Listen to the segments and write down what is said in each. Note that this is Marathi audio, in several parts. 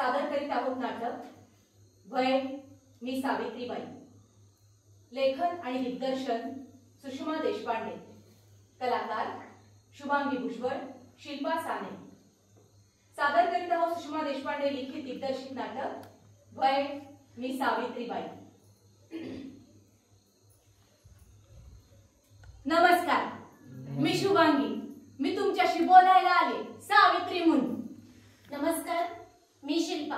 सादर करीत आहोत नाटक वय मी सावित्रीबाई. लेखन आणि दिग्दर्शन सुषमा देशपांडे. कलाकार शुभांगी भुजबळ, शिल्पा साने. सादर करीत आहोत सुषमा देशपांडे लिखित दिग्दर्शित नाटक वय मी सावित्रीबाई. नमस्कार, मी शुभांगी. मी तुमच्याशी बोलायला आले सावित्री म्हणून. नमस्कार, मी शिल्पा.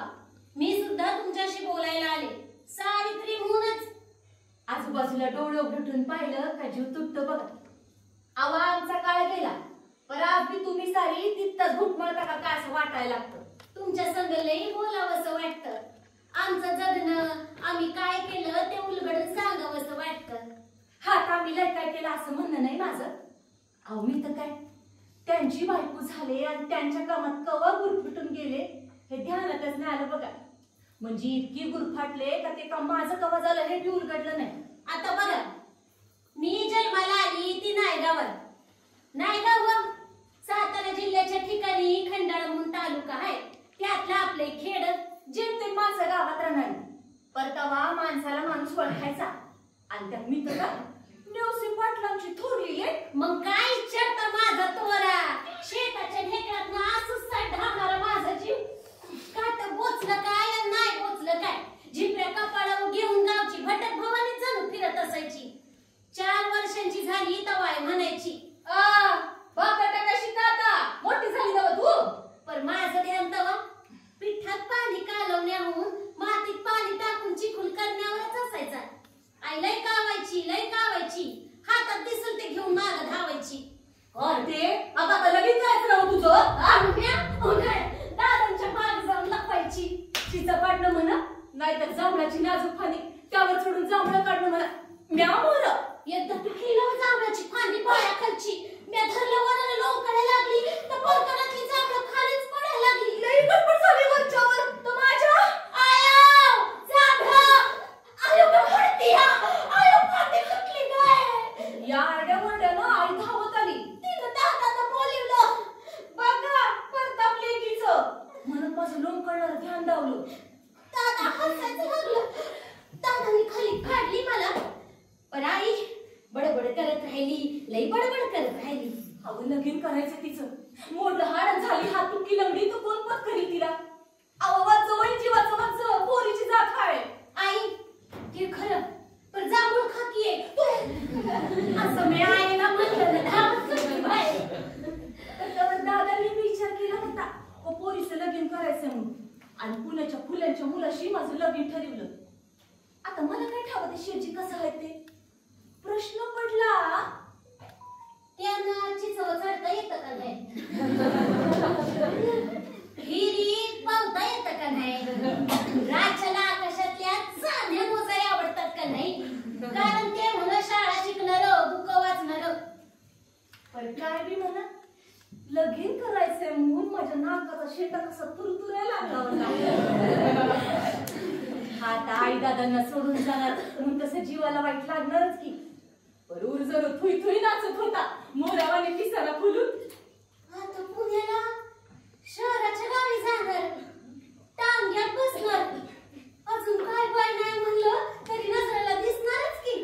मी सुद्धा तुमच्याशी बोलायला आले सावित्री म्हणूनच. आजूबाजूला डोळे उघडून पाहिलं का जीव तुटतो बघा. आवाजचा काळ गेला, पण आज बी तुम्ही सारी तिथंच घुटमळता का काय असं वाटायला लागतं. तुमच्या संग लई बोलावंसं वाटतं. आमचं जगणं, आम्ही काय केलं ते उलगडून सांगावंसं वाटतं. हात आम्ही लय काय केलं असं म्हणणं नाही माझं. अहो मी तर काय, त्यांची बायको झाले आणि त्यांच्या कामात कवा गुरफुटून गेले हे ध्यानातच नाही आलं बघा. म्हणजे इतकी गुरफाटले का ते काम माझं कवा झालं हे बी उलगडलं नाही. आता बघा, मी जन्माला आली ती नायगावर. नायगाव सातारा जिल्ह्याच्या ठिकाणी खंडाळा म्हणून तालुका आहे. त्यातलं आपले खेड. जेमतेम माणसं गावात राहणार, परतवा माणसाला माणूस ओळखायचा. आणि त्यात मी तर नेवसे पाटलांची थोरली आहे. मग काय विचारता माझा तोरा? शेताच्या ढेकळात असंच ढाळणारा माझा जीव. का तर बोचलं काय आणि नाही बोचलं काय. झिपऱ्या कपाळावर घेऊन गावची भटक भवानी जणू फिरत असायची. 4 वर्षांची झाली तवाय म्हणायची, बापाटा कशी काता मोठी झाली ना तू. पण माझं ध्यान तवा पिठात पाणी कालवण्याहून मातीत पाणी टाकून चिखल करण्यावरच असायचा. आई लय कावायची, हातात दिसल ते घेऊन माग धावायची. ते आता लगीन करायचं ना तुझं. दादांच्या मागे जाऊन लपायची. तिचं काढणं म्हणा, नाहीतर जांभळाची नाजूक फांदी त्यावर सोडून जांभळं काढणं म्हणा. म्या मोर एकदा पिकलेलं जांभळाची फांदी पायाखालची. म्या धरलं वराला लोकांना लागली तर पलकनातली जांभळं खालीच पडायला लागली. लई गडबड झाली वरच्यावर. तर माझ्या आयो जांभळं, आयो का पडतीया, आयो फांदी तुटली काय. या आरड्या वरड्यानं आई धावत आली. तिनं दादाला बोलवलं. बघा परताप लेकीचं म्हणून माझं लोंबकळणारं ध्यान दावलं. दादा हसायचं लागलं. दादाने खाली काढली मला. पण आई बडबड करत राहिली, लई बडबड करत राहिली. अगं लगीन करायचं तिचं. मोठं हाड झाली, हात तुटली लंगडी तर कोण पत करील तिला. आवाज जवळ जीवाचं वाच पोरीची जात आहे. आई ते खरं, पण जांभूळ खातीये असं मी आईला म्हणलं ना. दादांनी विचार केला होता पोरीचं लगीन करायचं म्हणून. आणि पुण्याच्या फुलांच्या मुलाशी माझं लगीन ठरवलं. आता मला काय ठावं ते शेजी कसं आहे ते प्रश्न पडला. त्यांना चिचव चढता येतं का नाही, हिरीत पावता येतं का नाही, रातच्याला आकाशातल्या चांदण्या मोजायला आवडतात का नाही. कारण ते म्हणा शाळा शिकणार, बुक वाचणार. पण काय बी म्हणा, लगीन करायचंय म्हणून माझ्या नाकाचा शेटा कसा तुरतुरायला लागला होता. आता आई दादांना सोडून जाणार म्हणून तसं जीवाला वाईट लागणारच की. बरोबर जर थुई थुई नाचत होता मोरावाने पिसाला फुलून. आता पुण्याला शहराच्या गावी जाणार, टांग्यात बसणार. अजून काय बाय नाही म्हणलं तरी नजरेला दिसणारच की.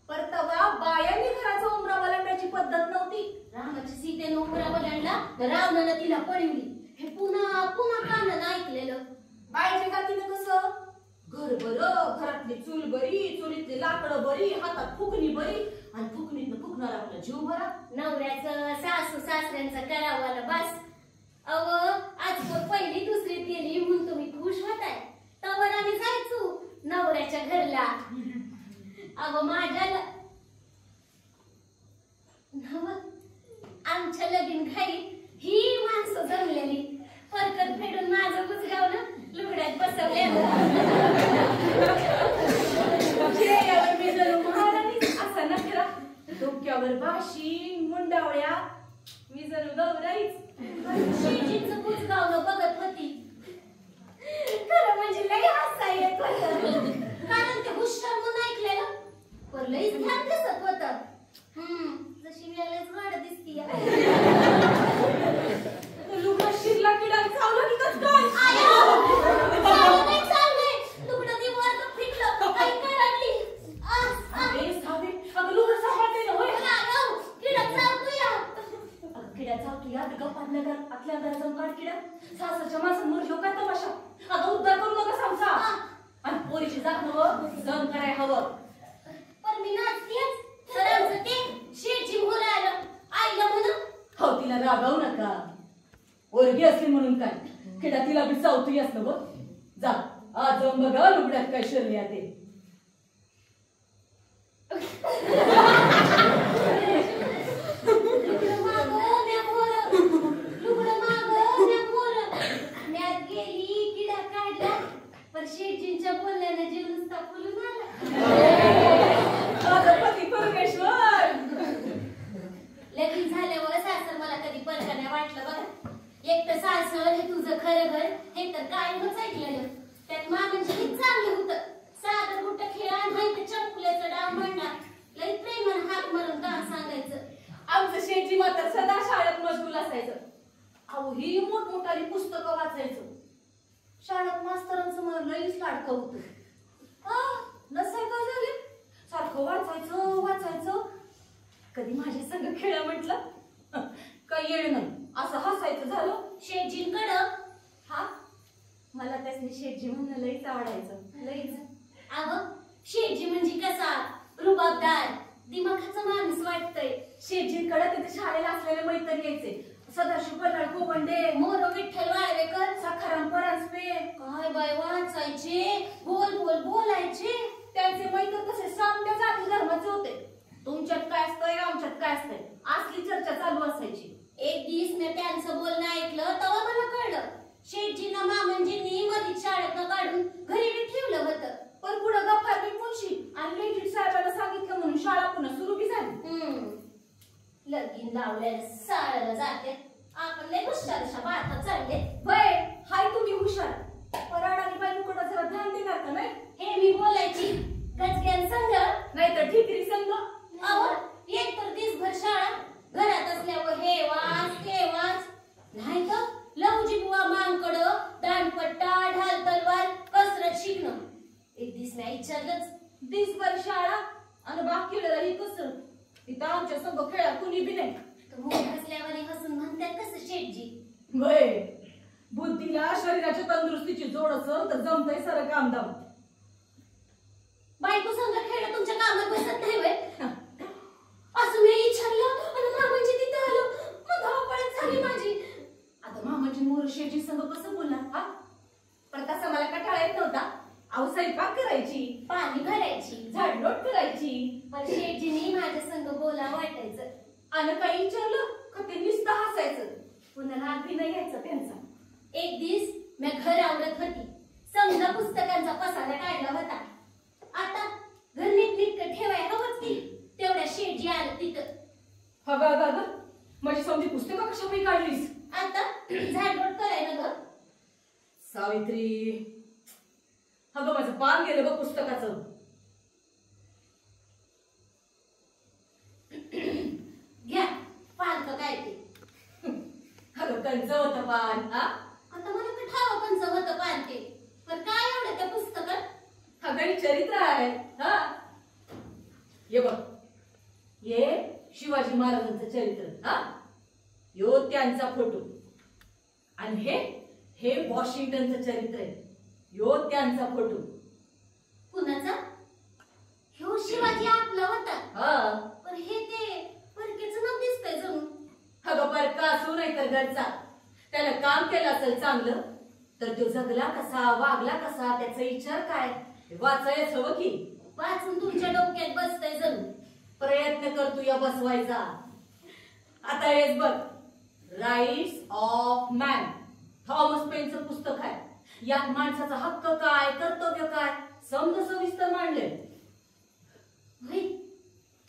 परतवा बायांनी घराचा उमरा वलंडाची पद्धत नव्हती. रामाची सीतेने उमरा वलंडला तर रावणानं तिला पळवली. हे पुन्हा पुन्हा कानानं ऐकलेलं. बाईच्या जातीनं कसं घर बरं, घरातली चूल बरी, चुलीतली लाकडं बरी, हातात फुकणी बरी आणि फुकणीतनं फुकणार आपला जीव बरा. नवऱ्याचं सासू सासऱ्यांचं करावाला बस. अव आज पहिली दुसरीत गेली म्हणून तुम्ही खुश होताय. तवर आम्ही जायचो नवऱ्याच्या घरला. अव माझ्या आमच्या लगीन घाईत ही माणसं जमलेली. परकत फेडून माझं बुजगावलं लुगड्यात बसवलेलं. चेहऱ्यावर मी जणू महाराणी असा नखरा, डोक्यावर बाशी, मुंडावळ्या मी जणू गौराईच. शेजीचं बुजगावलं बघत होती. खरं म्हणजे लई हसा येत होतं. कारण ते हुशार म्हणून ऐकलेलं, पण लईच ध्यान दिसत होतं. जशी वेळेस वाढ दिसतीये. लुगडा शिरला किडा चावला की कसं काय. यात गप्पात नगर आतल्या अंधारात जाऊन काढ किडा सासरच्या माणसांवर ह्यो काय तमाशा अगं उद्धार करू नका आमचा आणि पोरीची जात नवं सहन कराय हवं पण मी नाचतेच तर आमचं ते शेठजी मोर आलं आईला म्हणून हो तिला रागावू नका पोरगी असली म्हणून काय किडा तिला बी चावतोय असलं बघ जा आज जाऊन बघा लुगड्यात काय शिरले ते शेठजींच्या बोलण्याने जीव नुसता फुलून आला पती परमेश्वर लगीन झाल्यावर सासर मला कधी परका नाही वाटलं बघा एक तर सासर हे तुझं खरं घर हे तर कायमच ऐकलेलं त्यात मामांचे हे चांगलं होतं साधं कुठं खेळा नाही तर चपकुल्याचं डाव म्हणणार लई प्रेमानं हाक मारून काम सांगायचं आमचं शेठजी मात्र सदा शाळेत मशगूल असायचं अहो ही मोठमोठाली पुस्तकं वाचायचं शाळेत मास्तरांचं मला लईच लाडकं होतं नसाय काय झाले सारखं वाचायचं कधी माझ्या संग खेळा म्हटलं काही येणं नाही असं हसायचं झालं शेठजींकडं हा मला त्यासनी शेठजी म्हणणं लईच आवडायचं लईच अगं शेठजी म्हणजे कसा रुबाबदार दिमाखाचा माणूस वाटतंय शेठजींकडे तिथे शाळेला असलेले मैत्री यायचे सदाशिव पन्हाळ गोवंडे मोर विठ्ठल वाळवेकर सखाराम परांजपे काय बाय वाचायचे गोल गोल बोलायचे त्यांचे मैत्र कसे साम्य जाती धर्माचे होते तुमच्यात काय असतंय आमच्यात काय असतंय असली चर्चा चालू असायची एक दिवस मी त्यांचं बोलणं ऐकलं तेव्हा मला कळलं शेठजींना मामंजींनी मधीच शाळेतनं काढून घरी बी ठेवलं होतं पण पुढे गप्पा बी मुंशी आणि लेखी साहेबांना सांगितलं म्हणून शाळा पुन्हा सुरू बी झाली लगीन लावल्याला साराला जाते आपण लय हुशारशा बाळात चालले वय हाय तुम्ही हुशार पराड आणि बायकोकडे जरा ध्यान देणार का नाही हे मी बोलायची गजग्यान संघ नाही तर ठिकरी संघ अहो एक तर दिसभर शाळा घरात असल्यावर हे वाच ते वाच नाही तर लवजी बुवा मांकडं दांडपट्टा ढाल तलवार कसरत शिकणं एक दिस नाही विचारलंच दिसभर शाळा आणि बाकी ही कसरत इथं आमच्या संघ खेळा कुणी बी नाही हसल्यावर हसून म्हणतात कसं शेठजी वय बुद्धीला शरीराच्या तंदुरुस्तीची जोड असेल तर जमतंय सारं काम दाम बायको संघ खेळ तुमच्या कामात बसत नाही वय असं मी विचारलं आणि मामांची तिथं आलो मग धावपळत झाली माझी आता मामाची मोर शेठजी संघ कसं बोलला हा पण तसा मला कटाळा येत नव्हता अहो स्वयंपाक करायची पाणी भरायची झाडलोट करायची पण शेठजींनी माझ्या संग बोला वाटायचं आणि काही विचारलं का ते नुसतं हसायचं पुन्हा राग बी नाही घ्यायचा त्यांचा एक दिवस मी घर आवडत होती समजा पुस्तकांचा पसारा काढला होता आता घर नीटनीटकं ठेवाय हवंच की तेवढ्या शेठजी आलं तिथं अगं माझी समजी पुस्तकं कशा काही काढलीस आता झाडलोट करायला ग सावित्री अगं माझं पान गेलं ग पुस्तकाचं घ्या पालक काय ते अगं कंच होतं पान हा आता मला का ठाव पण होतं पान ते पण काय एवढं त्या पुस्तकात अगं चरित्र आहे हा ये बघ ये शिवाजी महाराजांचं चरित्र हा यो त्यांचा फोटो आणि हे वॉशिंग्टनचं चरित्र आहे यो त्यांचा फोटो कुणाचा ह्यो शिवाजी आपला होता हा पण हे ते परकेचं नाव दिसतंय जणू अगं परका असू नाही तर घरचा त्याला काम केलं असेल चांगलं तर तो जगला कसा वागला कसा त्याचा विचार काय वाचायच हवं की वाचून तुमच्या डोक्यात बसतंय जणू प्रयत्न करतो या बसवायचा आता हेच बघ राईट्स ऑफ मॅन थॉमस पेनचं पुस्तक आहे यात माणसाचा हक्क काय कर्तव्य काय समज सविस्तर मांडले भाई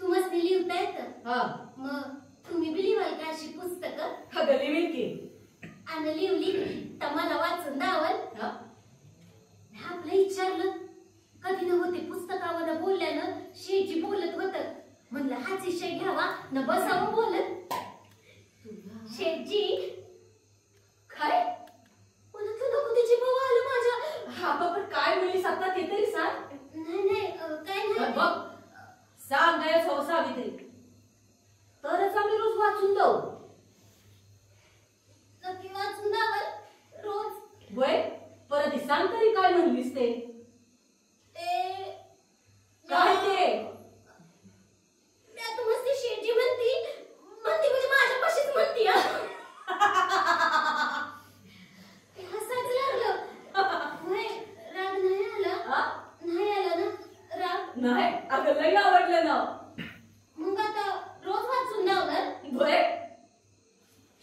तुम्हाला लिहिता येतं हा मग तुम्ही बी लिहाल का अशी पुस्तकं अगं लिहिल की आणि लिवली तर मला वाचून दावल आपलं विचारलं कधी नव्हते पुस्तकावर बोलल्यानं शेठजी बोलत होत म्हणलं हाच विषय घ्यावा न बसावं बोलत शेठजी काय बोलत नको तिची भाऊ आलं माझ्या हा पण काय म्हणली सत्ता ते तरी सांग नाही काय नाही बघ सांगायच हवं सावित्री तरच आम्ही रोज वाचून जाऊ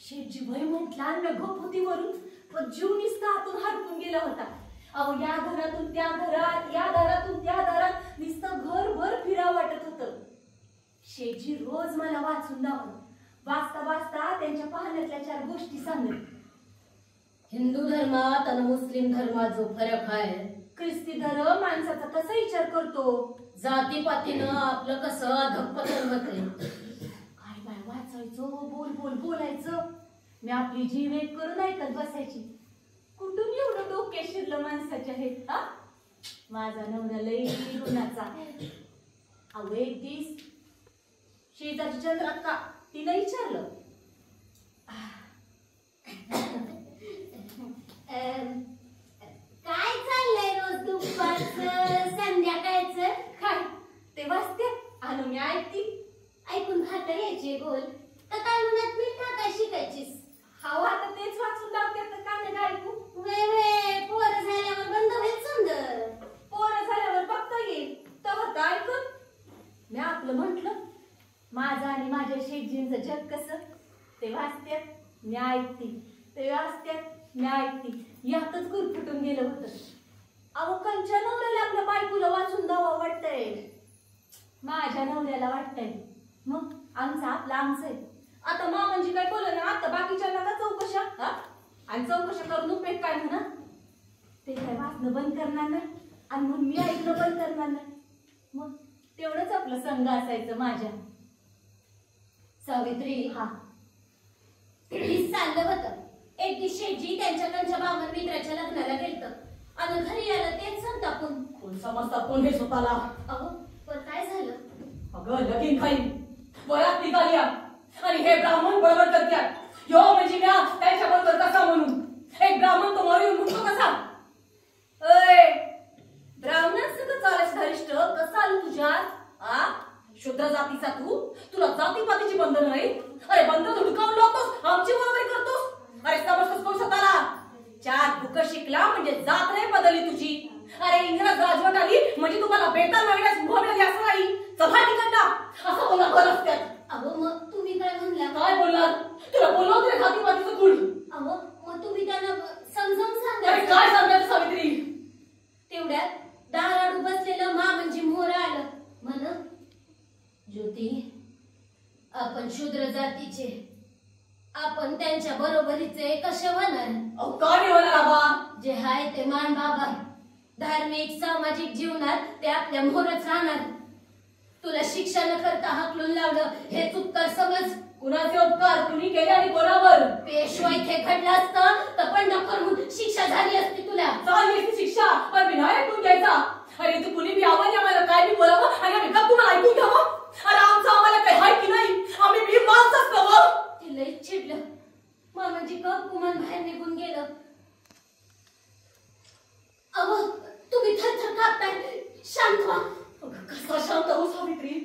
शेठजी भय म्हटला न गप होती वरून, पण जीव निसता हातून हरपून गेला होता. अहो या घरातून त्या घरात, या दारातून त्या दारात नुसतं घरभर फिरावं वाटत होतं. शेठजी रोज मला वाचून दाखवत. वाचता वाचता त्यांच्या पाहण्यातल्या 4 गोष्टी सांगत. हिंदू धर्मात आणि मुस्लिम धर्मात जो फरक आहे, ख्रिस्ती धर्म माणसाचा कसा विचार करतो, जातीपातीनं आपलं कसं अधःपतन होतंय. काय बाय वाचायचं, बोल बोल बोलायचं. मी आपली जीव एक करून ऐकत बसायची. कुठून एवढं डोक्यात शिरलं माणसाच्या हे. माझा नवरा लई गुणाचा. अहो एक दिस शेजारची चंद्राक्का तिनं विचारलं, काय चाललंय रोज दुपारचं संध्याकाळचं? काय ते वाचते आणि मी ऐकती. ऐकून भाकर यायची बोल तर काय म्हणत मीठ टाकाय शिकायचीस. हवा आता तेच वाचून लावते तर काय नाही ऐकू. वे वे पोरं झाल्यावर बंद होईल समज. पोरं झाल्यावर बघता येईल तेव्हा तर ऐकून. मी आपलं म्हटलं, माझं आणि माझ्या शेठजींचं जग कसं ते वाचत्यात मी ऐकती, ते वाचत्यात मी ऐकती. यातच गुरफुटून गेलं होतं. अहो कंच्या नवऱ्याला आपल्या बायकोला वाचून द्यावं वाटतंय. माझ्या नवऱ्याला वाटतंय मग आमचं आपलं आमचं आहे. आता मामांजी काय बोललं ना, आता बाकीच्या नका चौकशा. आणि चौकशा करून उपयोग काय म्हणा. ते काय वाचणं बंद करणार नाही आणि मग मी ऐकणं बंद करणार नाही. मग तेवढंच आपलं संघ असायचं माझ्या. सावित्री हीच चाललं होतं. एक दिवशी शेठजी त्यांच्या बामण मित्राच्या लग्नाला गेलत आणि घरी आलं तेच संतापून. कोण समजतात कोण हे स्वतःला. अहो पण काय झालं? अगं लगीन खाई वयात निघाल्या आणि हे ब्राह्मण बरोबर करतात. यो म्हणजे म्या त्यांच्याबरोबर कसा म्हणून. एक ब्राह्मण तो मरून म्हणतो कसा. अय ब्राह्मणांसंग चालायचं धरिष्ठ कसा आलो तुझ्यात. शुद्ध जातीचा तुला जातीपातीची बंधन नाही. अरे बंधन हुडकावून लावतोस, आमची बरोबरी करतोस. अरे समजतोस कोण स्वतःला. 4 बुक शिकला म्हणजे जात नाही बदलली तुझी. अरे इंग्रज राजवट आली म्हणजे तुम्हाला बेकार मागण्यास उभा मिळाली असं नाही. सभा तिकडना असं बोला रस्त्यात. अहो मग तुम्ही काय म्हणला? काय बोलणार. तुला बोलव तुला जातीपातीचं कुळ. अहो मग तुम्ही त्यांना समजावून सांगा. अरे काय सांगायचं सावित्री. तेवढ्यात दाराडू बसलेलं म्हणजे मोर आलं म्हण, ज्योती आपण शूद्र जातीचे, आपण त्यांच्या बरोबरीचे कसे होणार? अहो काय होणार बाबा. जे हाय ते मान बाबा. धार्मिक सामाजिक जीवनात ते आपल्या मोरच राहणार. तुला शिक्षा न करता हाकलून लावलं हे चुकतर समज. कुणाचे उपकार कुणी केले आणि कोणावर. पेशवा इथे घडला असतं तर पंढरपूर म्हणून शिक्षा झाली असती तुला. झाली असती शिक्षा पण विनायक तू घ्यायचा. अरे तू कुणी बी आवाज आम्हाला काय बी बोलावं आणि आम्ही का तुम्हाला ऐकून घ्यावं. अरे आमचं आम्हाला काही हाय की नाही. आम्ही बी माणसंच नवं. ते लई चिडलं. मामाजी कप कुमान बाहेर निघून गेलं. अहो तुम्ही थरथर कापताय, शांत व्हा. कसा शांत हो सावित्री.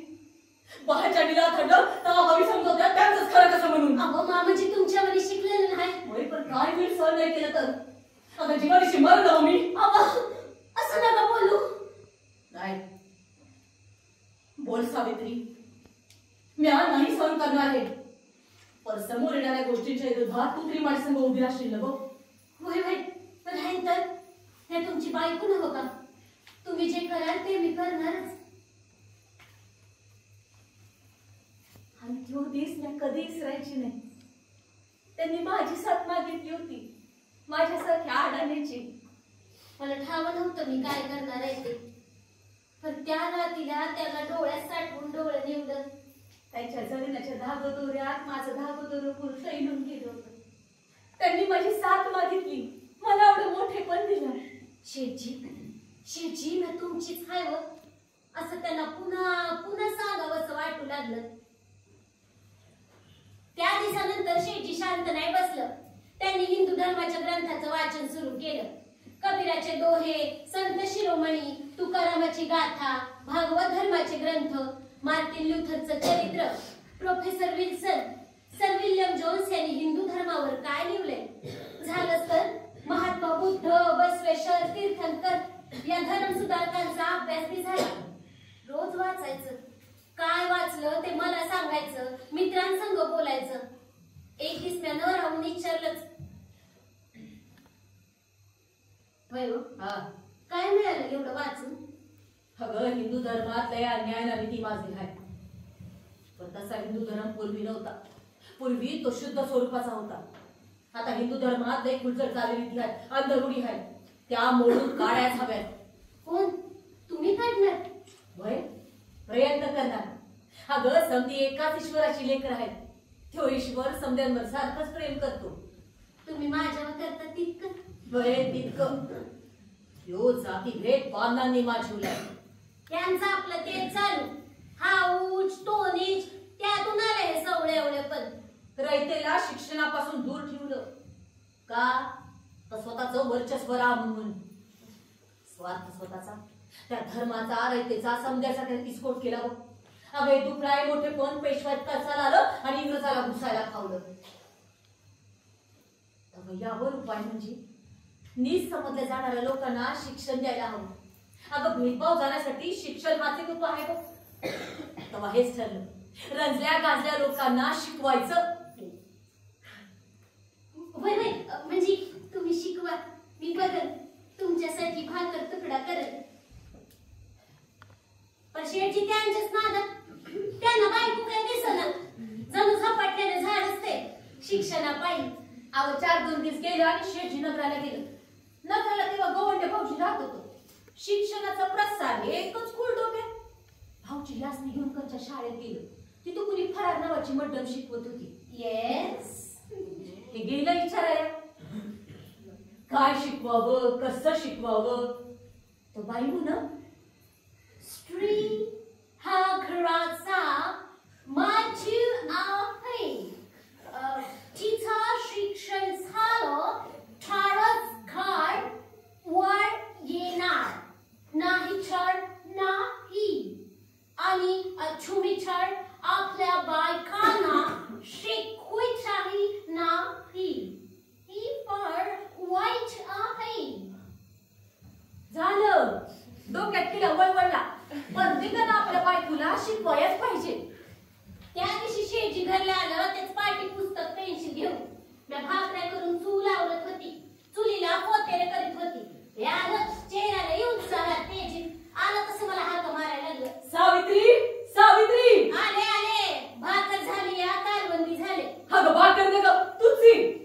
बाहेरच्या डिला थंड तेव्हा भावी समजवत्या त्यांचंच खरं कसं म्हणून. अहो मामाजी तुमच्यावर शिकलेलं नाही. होय पण काय होईल सहन नाही केलं तर. आता जीवानीशी मरण जाऊ मी. अहो असं नका बोलू. नाही बोल सावित्री. मी नाही सहन करणार आहे. पण समोर येणाऱ्या गोष्टींच्या विरोधात तू तरी माझ्या संग उभी राहशील ना बघ. होय होय पण राहील तर हे तुमची बायको नव्ह का. तुम्ही जे कराल ते मी करणारच. आणि तो दिस मी कधी विसरायची नाही. त्यांनी माझी साथ मागितली होती माझ्यासारख्या आडाण्याची. मला ठावं नव्हतं मी काय करणार आहे ते. पण त्या रात्रीला त्याला डोळ्यात साठवून डोळे निवडत त्यांच्या जगण्याच्या धागोदोऱ्यात माझं धागोदोरं पूर्ण सैलून गेलं होतं. त्यांनी माझी साथ मागितली, मला एवढं मोठेपण दिलं. शेठजी मी तुमचीच आहे हो असं त्यांना पुन्हा पुन्हा सांगावंसं वाटू लागलं. त्या दिवसानंतर शेठजी शांत नाही बसलं. त्यांनी हिंदू धर्माच्या ग्रंथाचं वाचन सुरू केलं. कबीराचे दोहे, संत शिरोमणी, तुकारामाची गाथा, भागवत धर्माचे ग्रंथ, मार्टिन लुथरचं चरित्र, professor Wilson, sir William Jones यांनी हिंदू धर्मावर काय लिहिलंय. झालंच तर महात्मा बुद्ध, बसवेश्वर, तीर्थंकर या धर्म सुधारकांचा अभ्यास बी झाला. रोज वाचायचं. काय वाचलं ते मला सांगायचं. मित्रांसंग बोलायचं. एक दिवस होय हो. हा काय मिळालं एवढं वाचून? अगं हिंदू धर्मात लय अन्याय रीती माजली आहे. पण तसा हिंदू धर्म पूर्वी नव्हता. पूर्वी तो शुद्ध स्वरूपाचा होता. आता हिंदू धर्मात लय खुलचड चाललेली आहेत, अंधरूढी आहेत. त्या मोडून काढायच हव्यात. कोण? तुम्ही काढणार? वय प्रयत्न करणार. अगं समधी एकाच ईश्वराची लेकर आहेत. तो ईश्वर समध्यांवर सारखंच प्रेम करतो. तुम्ही माझ्यावर करता तितकं? वय तितकं. यो जाती भेद बांधांनी माजवलाय. त्यांचं आपलं तेच चालू. हा उच तो नीच त्यातून आले हे सवळे एवढे. पण रयतेला शिक्षणापासून दूर ठेवलं का? तर स्वतःचं वर्चस्व राहा म्हणून. स्वार्थ स्वतःचा, त्या धर्माचा, रयतेचा, समध्याचा इस्कोट केला बघ. अगे दुपराय मोठे पण पेशवात कसाला आलं आणि इंग्रजाला घुसायला खावलं. तर यावर उपाय म्हणजे नीच समजल्या जाणाऱ्या लोकांना शिक्षण द्यायला हवं. अगं भेदभाव जाण्यासाठी शिक्षण हाच एक उपाय आहे बघ. तेव्हा हेच ठरलं, रंजल्या गाजल्या लोकांना शिकवायचं. वय वय म्हणजे तुम्ही शिकवा, मी बघल तुमच्यासाठी भाकर तुकडा करल. पण शेठजी त्यांच्याच नादात. त्यांना बायको काय दिसना, जणू झपाटल्याने झाड असते शिक्षणापायी. अगं 4-2 दिवस गेले आणि शेठजी नगराला गेलं. नगराला तेव्हा गवंडे भाऊजी राहत होतो. शिक्षणाचा प्रसार एकच कुळ डोक्यात. भाऊजी लासनी घेऊन कंच्या शाळेत गेलं. तिथं कुणी फरार नावाची मॅडम शिकवत होती. येस, हे गेलं विचारायला काय शिकवावं, कसं शिकवावं. तो बाई म्हणून स्त्री हा घराचा माजीव आहे. तिचं शिक्षण झालं तरच घर वर येणार, नाही तर नाही. आणि तुम्ही तर आपल्या बायकांना शिकवायचंही नाही. ही फार वाईट आहे. झालं डोक्यात तिला वळवळला. प्रत्येकानं आपल्या बायकोला शिकवायच पाहिजे. त्या दिवशी शेठजी घरला आलं, तेच पाठी पुस्तक पेन्सिल घेऊन मी भाकऱ्या करून चूल आवरत होती. चुलीला पोतेरे करीत होती. हे आलं चेहऱ्याला येऊन सगळ्या तेजी आलं तसं मला हाक मारायला लागलं. सावित्री, सावित्री. आले आले, भाकर झाली या कारवंदी झाले. अगं भाकर दे ग तुझी.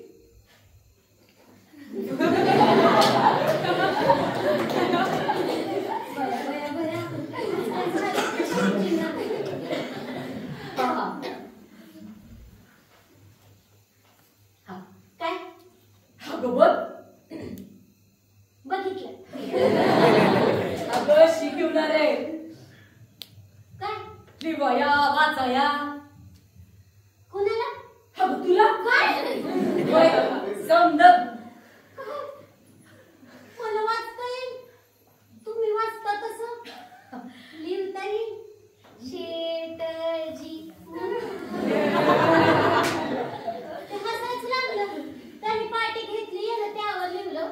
काय अगं बघ, बघितलं? अगं शिकवणार आहे. काय लिवाया वाचाया. कोणाला? अगं तुला काय? वय समज. मला वाचता येईल. तुम्ही वाचता तसं लिहिता येईल. शेठजी ते हसायचं लागलं. त्यांनी पाटी घेतली आणि त्यावर लिहिलं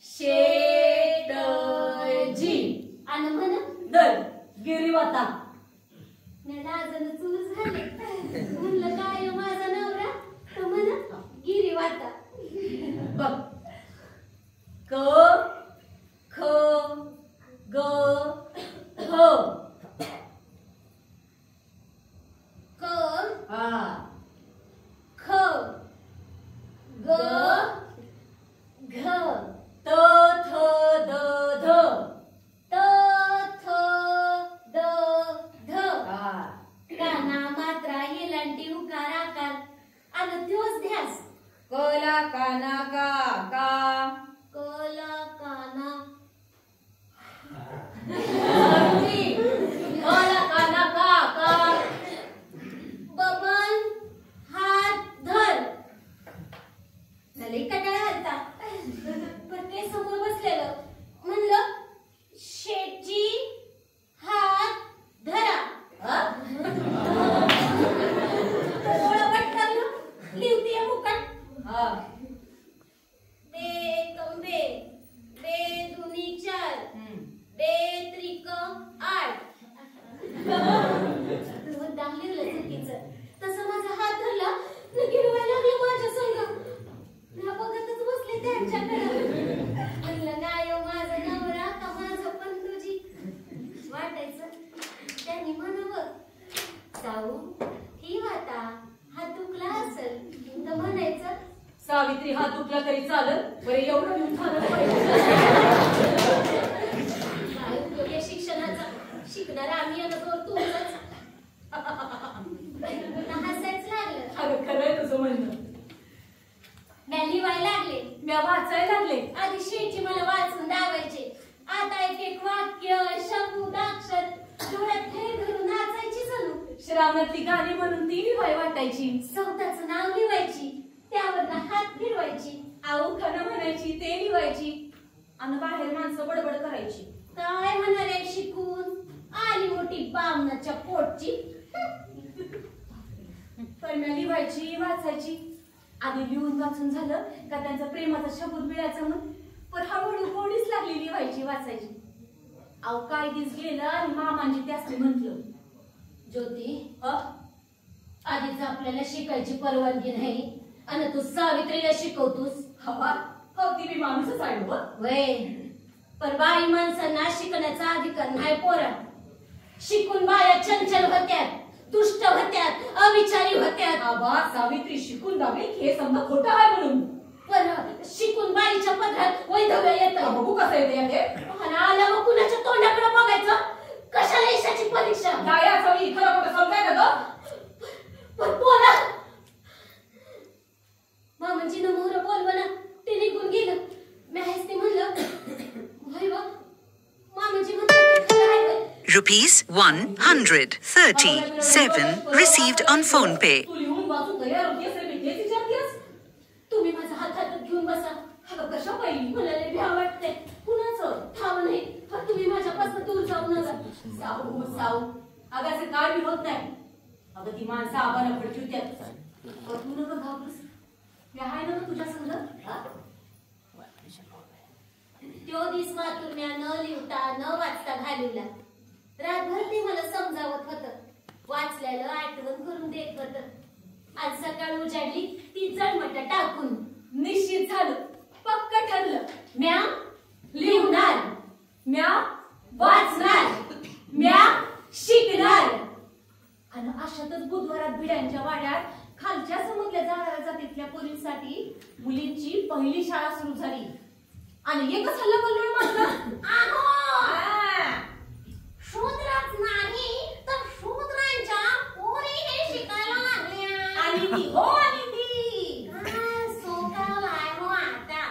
शेटजी आणि म्हण दर गिरीवाता. लाजन चूर झाले. म्हणलं काय माझा नवरा, तर म्हण गिरीवाता. बघ क ख ग ह. क हा ख ग घ त थ द ध. त थ द ध. हा काना मात्रा येलांटी उकार आकार आलं त्योच ध्यास. कला काना का का. कला काना कला काना का का. बबन हात धर. झाले कटाळा आलता. पण ते समोर बसलेलं म्हणलं शेठजी हात धरा. डोळा पटकन लिवतीये मुकाट. हा बे कंबे बे दुनी 4 बे त्रिक 8. मुद्दाम लिहिलं चुकीचं. तसं माझा हात धरला न गिरवायला लागलं माझ्या संग. ना बघतच बसले त्यांच्याकडे. म्हणलं नाही हो सावित्री हात दुखला तरी चालत, बरे एवढं घेऊन झालं पाहिजे. काय उपयोग आहे शिक्षणाचा? शिकणारा आम्ही अनुभव तुमचाच. हसायच लागलं. अगं खरंय तुझं म्हणणं. म्या लिवायला लागले, म्या वाचायला लागले. आधी शेठची मला वाचून दावायचे, आता एक एक वाक्य शब्द अक्षर डोळ्यात ठेव धरून नाचायची जणू. श्रावणातली गाणी म्हणून ती लिवाय वाटायची. स्वतःचं नाव लिवायची, त्यावर हात फिरवायची, आऊ खरं म्हणायची, ते लिवायची आणि बाहेर माणसं बडबड करायची. काय म्हणारे शिकून आली मोठी बामणाच्या पोटची. पण म्या लिवायची वाचायची. आधी लिहून वाचून झालं का त्यांचा प्रेमाचा शब्द मिळायचा म्हणून पण हळूहळू गोडीच लागली लिवायची वाचायची. अहो काय दिस गेलं आणि मामांची त्यासनी म्हंटल, ज्योती आधीच आपल्याला शिकायची परवानगी नाही आणि तू सावित्रीला शिकवतोस. हवा हो ती मी माणूसच आहे हो. वय पण बाई माणसांना शिकण्याचा अधिकार नाही पोरा. शिकून बाया चंचल होत्यात, दुष्ट होत्यात, अविचारी होत्यात. आबा सावित्री शिकून दावी हे समजा खोटं आहे म्हणून. पण शिकून बाईच्या पदरात वैधव्य येतं. बघू कसं येते. आणि आला मग कुणाच्या तोंडाकडे बघायचं, कशाला यशाची परीक्षा. गाया चवी खरं खोटं समजाय ना ग. पण पोरा मामाजीनं मोहर बोलवला, ते निघून गेलं. मी हेच ते म्हणलं, भाई बघ मामाजी म्हणतात Rupees 137 received on PhonePe. तू लिहून वाचून तयार होतीस रे मी तेच विचारतेस. तुम्ही माझा हात हातात घेऊन बसा. अगं कशा पाहिली मला लय भ्या वाटते. कुणाचं ठाव नाही पण तुम्ही माझ्यापासून दूर जाऊ नका. साऊ साऊ अगं असं काय बी होत नाही. अगं ती माणसं आबाला फडचिवत्यात. तू नका घाबरूस, मी आहे ना तुझ्या संग. त्यो दिस मातुरम्या न लिहता न वाचता घालवला. रातभर ते मला समजावत होतं, वाचल्याला आठवण करून देत होतं. आज सकाळ उजाडली ती जळमट टाकून. निश्चित झालं, पक्क ठरलं. म्या लिहणार, म्या वाचणार, म्या शिकणार. आणि अशातच बुधवारात भिड्यांच्या वाड्यात खालच्या समजल्या जाणाऱ्या जातीतल्या पोरींसाठी मुलींची पहिली शाळा सुरू झाली. आणि एकच हल्ला बोललो मात्र शूद्रच नाही तर शूद्रांच्या पोरी हे शिकायला लागल्या. आणि ती हो आणि ती सोकालाय हो आता.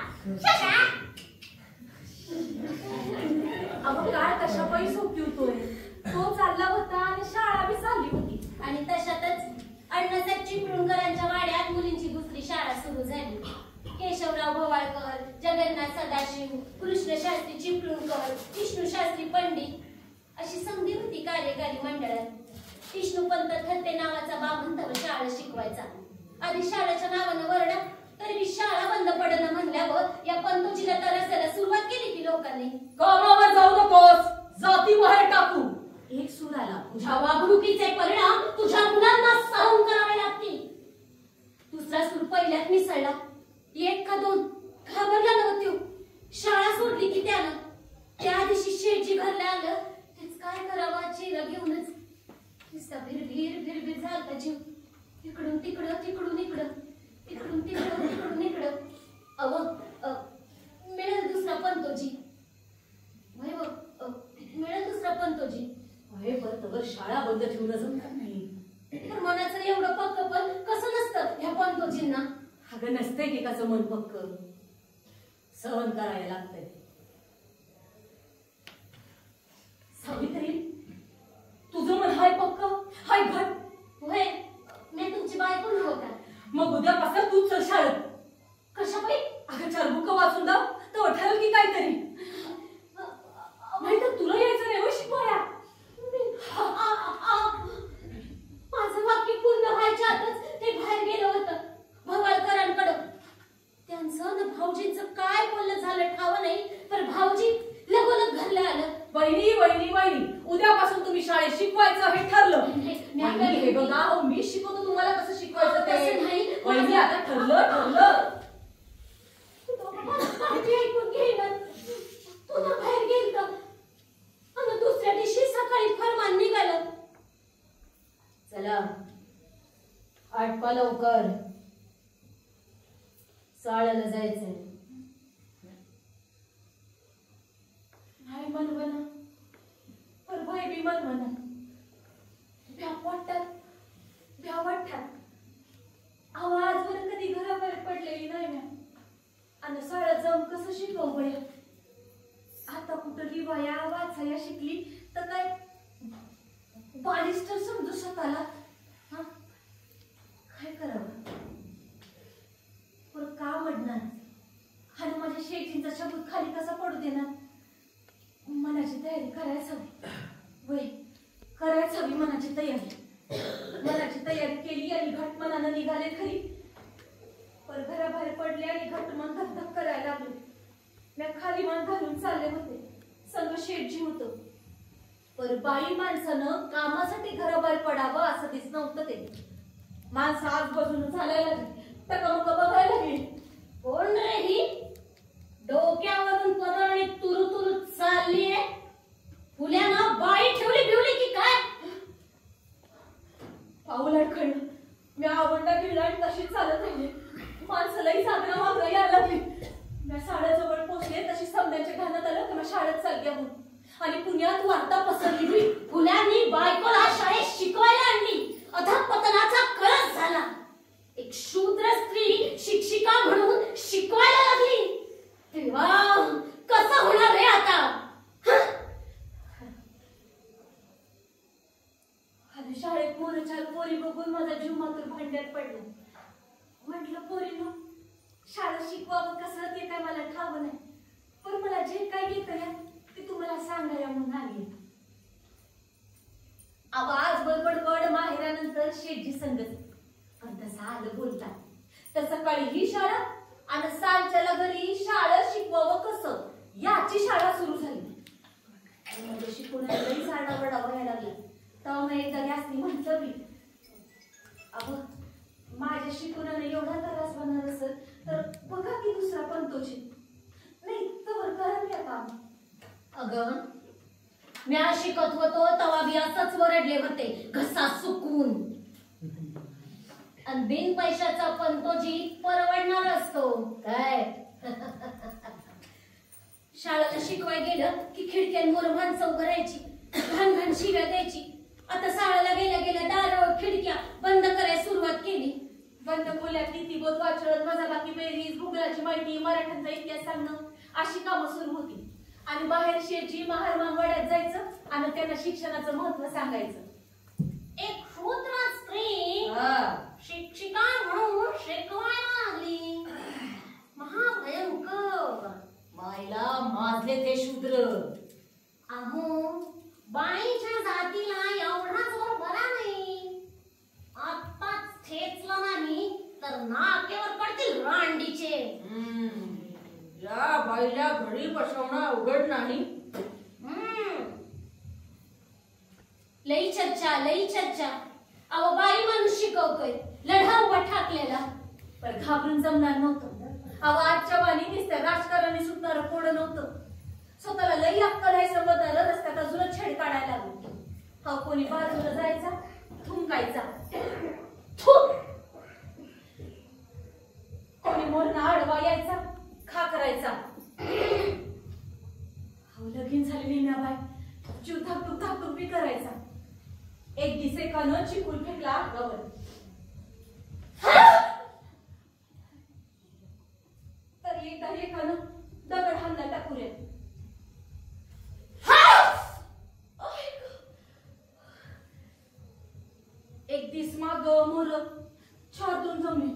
अगं काळ कशा पायी सोपी होतोय. तो चालला होता आणि शाळा बी चालली होती. आणि तशातच अण्णासाहेब चिपळूणकरांच्या वाड्यात मुलींची दुसरी शाळा सुरू झाली. केशवराव भोवाळकर, जगन्नाथ सदाशिव, कृष्णशास्त्री चिपळूणकर, विष्णूशास्त्री पंडित अशी संधी होती कार्यकारी मंडळात. विष्णूपंत थत्ते नावाचा बामंतवर शाळा शिकवायचा. आधी शाळेच्या नावानं वरडा तरी शाळा बंद पडणं म्हणल्यावर या पंतोजीला तरसायला सुरुवात केली की लोकांनी. कामावर जाऊ नकोस, जाती बाहेर टाकू. एक सूर आला. तुझ्या वागणुकीचे परिणाम तुझ्या मुलांना सहन करावे लागतील. दुसरा सूर पहिल्यात मिसळला. एक का दोन घाबरला नव्हतो. शाळा सोडली की त्यानं. त्या दिवशी शेठजी घरला आलं. तेच काय करावं चेला घेऊनच नुसता भिरभिर भिरभिर झालता जीव. इकडून तिकडं, तिकडून इकडं, इकडून तिकडं, तिकडून इकडं. मिळेल दुसरा पंतोजी. मिळेल दुसरा पंतोजी. बरं शाळा बंद ठेवणं जमणार नाही. तर मनाचं एवढं पक्क पण कसं नसतं ह्या पंतोजींना. अगं नसतंय की कसं मन पक्क, सहन करायला लागतंय. सावित्री तुझं मन हाय पक्क हाय घट. होय मी तुमची बायको नव्हे का? मग उद्यापासून तूच चल शाळेत. कशा बाई? अगं 4 बुक वाचून दाव तर ठरल की काहीतरी. नाही तर तुला यायचं नाही हो शिकवाया. माझं वाक्य पूर्ण व्हायच्या आतच ते बाहेर गेलं होतं भवाळकरांकडं. त्यांचं न भाऊजींचं काय बोलणं झालं ठाव नाही. तर भाऊजी लगोलग घरला आलं. वहिनी वहिनी वहिनी उद्यापासून तुम्ही शाळेत शिकवायचं हे ठरलं. हे बघा हो मी शिकवतो तुम्हाला कसं शिकवायचं ते नाही. वहिनी आता ठरलं. ऐकून घेणार तुला बाहेर गेल आणि दुसऱ्या दिवशी सकाळी फरमान निघालं. चला आटपा लवकर. चाळायला जायचंय. नाही मनवना पर भाई बी मनवना भ्या पोटात भ्या वाटतात. आवाजवर कधी घराबाहेर पडलेली नाही म्या आणि शाळेत जाऊन कसं शिकव बया. आता कुठं लिवाया वाचाया शिकली तर काय बालिस्टर समजू स्वतःला. हा काय करावं पर का म्हणणार आणि माझ्या शेतीचा शब्द खाली कसा पडू देणार. मनाची तयारी करायच हवी वय करायच हवी. मनाची तयारी केली आणि घट मनानं निघाले खरी पर घराबाहेर पडले आणि घट मन धक करायला लागले. मी खाली मन घालून चालले होते. संग शेठजी होतं पर बाई माणसानं कामासाठी घराबाहेर पडावं असं दिसत नव्हतं ते. माणसं आज बाजून चालायला लागली टकामक बघायला लागली. कोण रे ही डोक्यावरून पदरणी तुरु तुरु चाललीये. फुल्यानं बाई ठेवली बिवली की काय. पाऊल अडखळलं. मी आवडला गिळला आणि तशीच चालत राहिले. माणसालाही जागरण वागणं यायला लागली. मी शाळेजवळ पोहोचले तशी समजायच्या घाण्यात आलं की मी शाळेत चालली म्हणून आणि पुण्यात वार्ता पसरली. फुल्यांनी बायकोला शाळेत शिकवायला आणली. अधःपतनाचा कळस झाला. एक शूद्र स्त्री शिक्षिका म्हणून शिकवायला लागली. तेव्हा कसं होणार रे आता. आणि शाळेत मोरचाल पोरी बघून माझा जीव मात्र भांड्यात पडला. म्हटलं पोरीनो शाळा शिकवावं कसं ते काय मला ठावं नाही पण मला जे काय येतं ते तुम्हाला सांगायला म्हणून आली. आवाज बडबड माहेरानंतर शेठजी संगत पण तसं आलं बोलता तर सकाळी ही शाळा आणि सांच्याला घरी शाळा शिकवावं कसं याची शाळा सुरू झाली. म्हणजे शिकवण्यालाही साडा बडा व्हायला लागला. तेव्हा मी एकदा गॅसनी म्हटलं मी अगं माझ्या शिकवण्याने एवढा त्रास होणार असेल तर बघा की दुसरा पंतोची नाही तर करा काम. अगं म्या शिकत होतो तवा बी असंच वरडले होते घसा सुकून. आणि बिन पैशाचा पंतोजी परवडणार असतो काय. शाळेला शिकवाय गेलं की खिडक्यांवर माणसं उभं राहायची घाण घाण शिव्या द्यायची. आता शाळेला गेल्या गेल्या दार खिडक्या बंद करायला सुरुवात केली. बंद खोल्यात नीतिबोध वाचन वजाबाकी बेरीज भूगोलाची माहिती मराठ्यांचा इतिहास सांगणं अशी कामं सुरू होती. आणि बाहेर शेठजी महार मांगवाड्यात जायचं आणि त्यांना शिक्षणाचं महत्व सांगायचं. एक शूद्र स्त्री शिक्षिका म्हणून शिकवायला लागली. महाभयंकर. मायला माजले ते शूद्र. अहो बाईच्या जातीला एवढा जोर बरा नाही. आत्ताच ठेचलं नाही तर नाकेवर पडतील रांडीचे. या बाईला घरी बसवणं अवघड नाही. लई चर्चा. अहो बाई माणूस शिकवतोय लढा उभा ठाकलेला पण घाबरून जमणार नव्हतं. अहो आजच्या वाणी दिसतं राजकारणी सुटणारं कोड नव्हतं. स्वतःला लई अक्कल आहे समजणारं रस्त्यात अजून छेड काढायला लागलो. हा कोणी बाजूला जायचा थुंकायचा कोणी मोरणा आडवा यायचा खा करायचा. लगीन झालेली ना बाई जीव धाकटूक बी करायचा. एक दिसेकानं चिकून फेकला अंगावर. तर एकदा एकानं दगड हाणला टाकुऱ्यात. एक दिस माग मोर चार दोन जमले.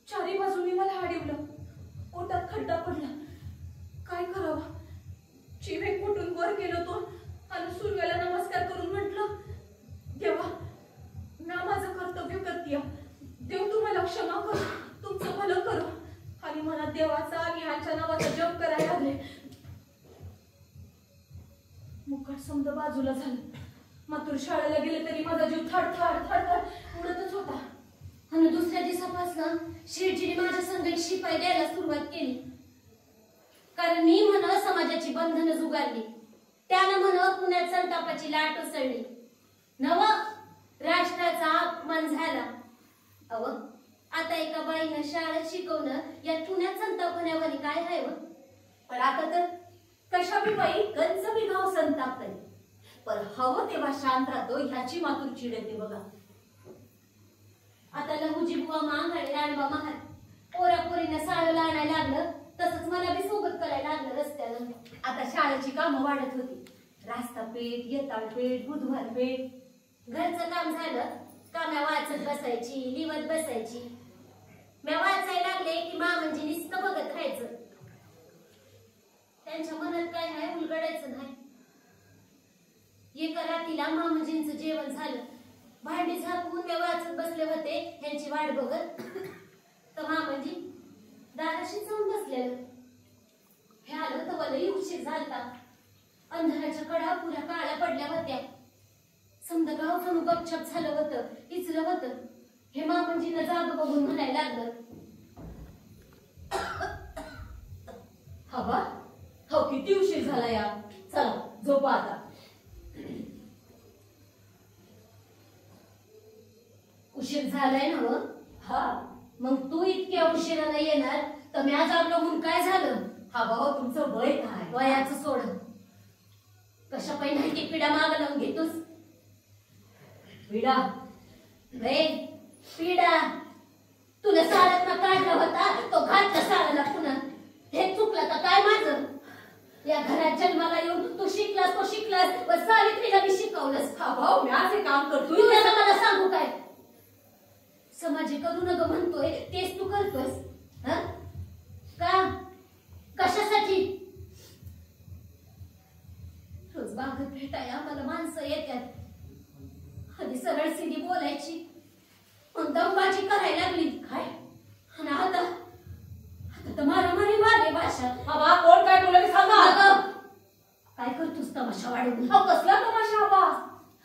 चारी बाजूनी मला अडवलं. पोटात खड्डा पडला. काय करावं. चिवे कुठून वर केलं तो आणि सूर्याला नमस्कार करून म्हटलं देवा मी माझं कर्तव्य करते. देव तुम्हाला क्षमा करो तुमचं भलं करो. आणि मला देवाचा आणि ह्याच्या नावाचा जप करायला लागले. मुकाट समजा बाजूला झालं. मात्र शाळेला गेले तरी माझा जीव थड उडतच होता. आणि दुसऱ्या दिवसापासून शेठजीने माझ्या संगत शिपाई द्यायला सुरुवात केली. कारण मी म्हण समाजाची बंधनं जुगारली. त्यानं म्हण पुण्यात संतापाची लाट उसळली. नव राष्ट्राचा अपमान झाला. आता एका बाईनं शाळेत शिकवणं या पुण्यात संतापण्यावानी काय आहे हो? पण आता तर कशा बी बाई गंज बी गाव संतापतय, पण हवं तेव्हा शांत राहतो ह्याची मातूर चिड येते बघा. आता लहुजी बुवा मांगाडे राणबा महार पोरा पोरीनं साळं आणायला लागलं, तसंच मला बी सोबत करायला लागलं रस्त्यानं. आता शाळेची कामं वाढत होती, रास्ता पेठ, येताळ पेठ, बुधवार पेठ. घरचं काम झालं का म्या वाचत बसायची, लिवत बसायची. म्या वाचायला लागले की म्हणजे नुसतं बघत राहायचं. त्यांच्या मनात काय आहे उलगडायचं नाही. एका रात्रीला मामजींचं जेवण झालं, भांडी झाकून म्या वाचत बसले होते ह्यांची वाट बघत. तर मामजी दाराशी जाऊन बसलेलं. हे आलं तर वलही उशीर झालता. अंधाराच्या कडा पुऱ्या काळ्या पडल्या होत्या. समद गाव जणू गपछप झालं होतं, इचलं होतं. हे मामजीनं जाग बघून म्हणायला लागलं, हवा हो किती उशीर झाला या, चला झोपा आता. उशीर झालाय ना मग? हा, मग तू इतक्या उशिराने येणार तर मी आज जागलो म्हणून काय झालं? हवा हो तुमचं वय काय? वयाचं सोड. कशा पायी नाही ती पिढा माग लावून घेतोस? विडा रे पिढा तुला साळ्यात काढला होता, तो घातला साळ्याला पुन्हा. हे चुकलं तर काय माझं? या घरात जन्माला येऊन तू शिकलास तो शिकलास, व सावित्रीला बी शिकवलंस. हा भाऊ मी असे काम करतोय. तू त्याला मला सांगू काय? समाजी करू नका म्हणतोय तेच तू करतोयस. का? कशासाठी? रोज बागेत भेटाय आम्हाला माणसं येतात. आधी सरळ सिधी बोलायची, मग दमबाजी करायला लागली काय? आणि आता तर मारामारी वाले भाषा. हवा कोण काय बोलले सांगा. काय करतोस तमाशा वाढवून? हा कसला तमाशा हवा?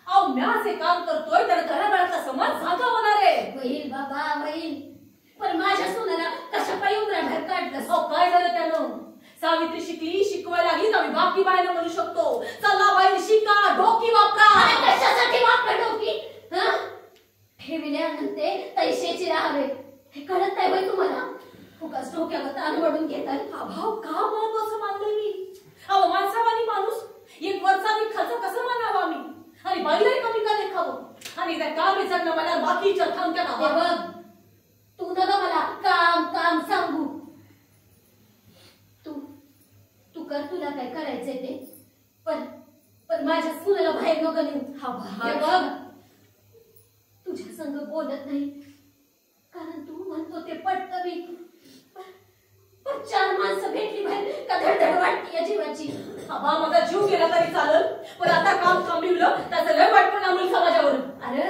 अहो मी असे काम करतोय तर घराघरातला समाज जागा होणार आहे. होईल बाबा होईल, पण माझ्या सोनाला कशा पायी उघड्याबाहेर काढलंस? अहो काय झालं त्यानं? सावित्री शिकली, शिकवायला लागली तर बाकी बायला म्हणू शकतो चला बाई शिका, डोकी वापरा. कशासाठी वापरा डोकी? ठेविल्यानंतर तैशेची राहावे हे कळत नाही बाई तुम्हाला? उगाच डोक्यावर ताण वाढून घेतात. हा भाव का महत्वाचं मानलंय मी? अहो माणसावानी माणूस एक वरचा आणि खालचा कसं मानावा मी? आणि बाईलाही कमी का देखावं? आणि त्या काम विचारणं मला बाकीच्या थांबत्या का? बघ तू नका मला काम काम सांगू. तू कर तुला काय करायचंय ते, पण माझ्या सुनेला बाहेर नको नेऊ. हा बघ तुझ्या संग बोलत नाही कारण तू म्हणतो ते पटतं मी. पण चार माणसं भेटली बाहेर का धडधड वाटते जीवाची. हवा माझा जीव गेला तरी चालल, पण आता काम थांबवलं त्याचं लय वाईट परिणाम होईल समाजावर. अरे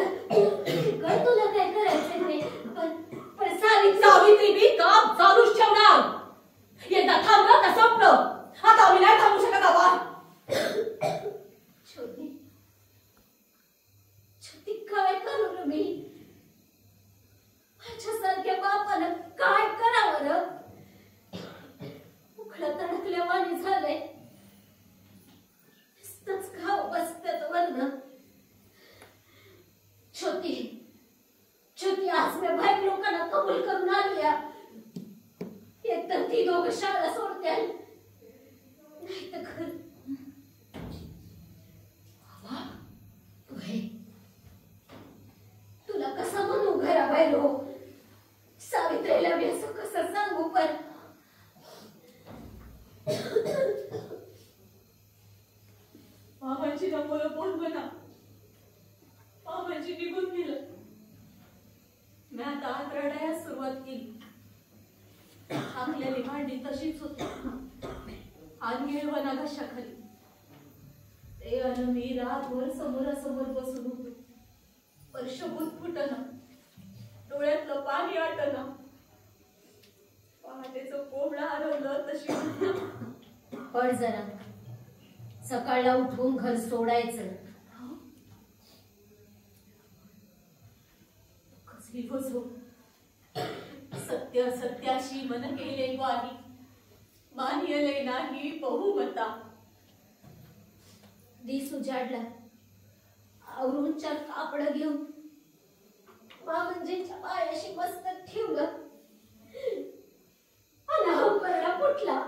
कर तुला काय करायचंय ते, पण सावित्री बी काम चालूच ठेवणार. एकदा थांबलं तर संपलं. आता आम्ही नाही थांबू शकत आवा. छोटी काय करू रे मी? माझ्यासारख्या बापानं काय करावं र? उखडं तडकल्या वाणी झालंय. नुसतंच खाव बसत्यात वरनं. छोटी आज मी बाहेर लोकांना कबूल करून आणल्या. एकतर ती दोघं शाळा सोडत्या नाही तर घर. तुला कसं म्हणू घराबाहेर हो? सावित्रीला मी असं कसं सांगू? पण मामाची नंबर कोण बना, मामाची निघून गेलं. मी आता आत रडायला सुरुवात केली. टाकलेली भांडी तशीच होती आणि येळवणा घशाखाली. ते अन मी रातभर समोरासमोर बसून होतो. वर्ष फुटणं, डोळ्यातलं पाणी आटणं. पहाटेचं कोंबडं हरवलं तशी पड जरा. सकाळला उठून घर सोडायचं. कसली फसव. सत्य सत्याशी मन केले ग्वाही, मान्यले नाही बहुमता. दिस उजाडला. आवरून चार कापड घेऊन मामंजींच्या पायाशी मस्तक ठेवलं आणि हंबरडा फुटला.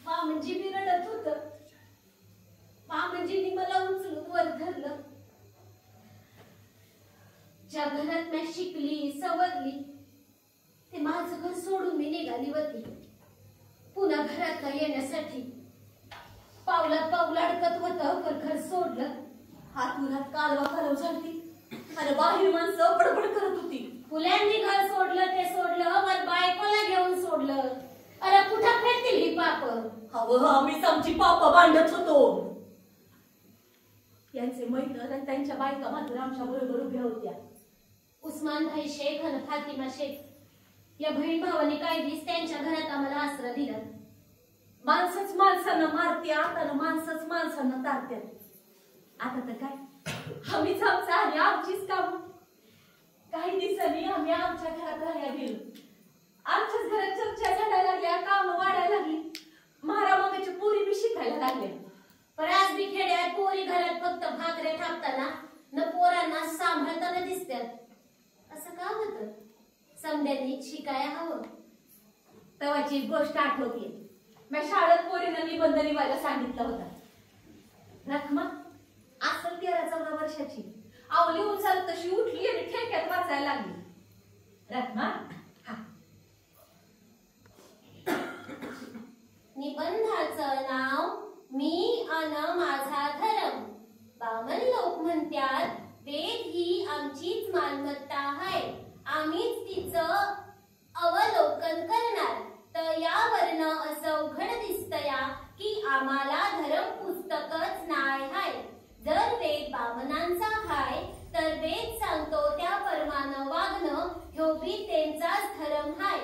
मामंजी मी रडत होत. मामंजींनी मला उचलून वर धरलं. ज्या घरात मी शिकली सवरली ते माझं घर सोडून मी निघाली होती पुन्हा घरात येण्यासाठी. पावलात पाऊल अडकत होतं पण घर सोडलं. हात मुलात कालवा कालव झाली आणि बाहेर माणसं बडबड करत होती. फुल्यांनी घर सोडलं ते सोडलं वर बायकोला घेऊन सोडलं. अरे कुठं फेडतील ही पाप. हवं आम्हीच आमची पाप बांधत होतो. यांचे मैत्र आणि त्यांच्या बायका मात्र आमच्या बरोबर उभ्या होत्या. उस्मान भाई शेख आणि फातिमा शेख या बहीण भावाने काही दिवस त्यांच्या घरात आम्हाला आसरा दिला. माणसंच माणसांना मारत्यात आणि माणसंच माणसांना तारत्यात. आता तर काय आम्हीच आमचं आणि आमचीच काम. काही दिवसांनी आम्ही आमच्या घरात राहायला गेलो. आमच्याच घरात चर्चा झाडायला लागल्या, काम वाढायला लागली. महारामागाच्या पोरी बी शिकायला लागल्या. पण आज बी खेड्यात पोरी घरात फक्त भाकरे थापताना न पोरांना सांभाळताना दिसतात. असं का होतं? समद्यांनी शिकायला हवं. तेव्हाची गोष्ट आठवते. मी शाळेत पोरींना निबंध लिहायला सांगितलं होता. रखमा असेल 13-14 वर्षाची. आवली उंचाल तशी उठली आणि ठेक्यात वाचायला लागली. रखमा निबंधाचं नाव मी अन माझा धर्म. बामण लोक म्हणतात वेद ही आमचीच मालमत्ता आहे. आम्हीच तिचं अवलोकन करणार. तर यावरनं असं उघड दिसतया की आम्हाला धर्म पुस्तकच नाही हाय. जर वेद बामणांचा हाय तर वेद सांगतो त्या परमानं वागणं ह्यो बी त्यांचाच धर्म हाय.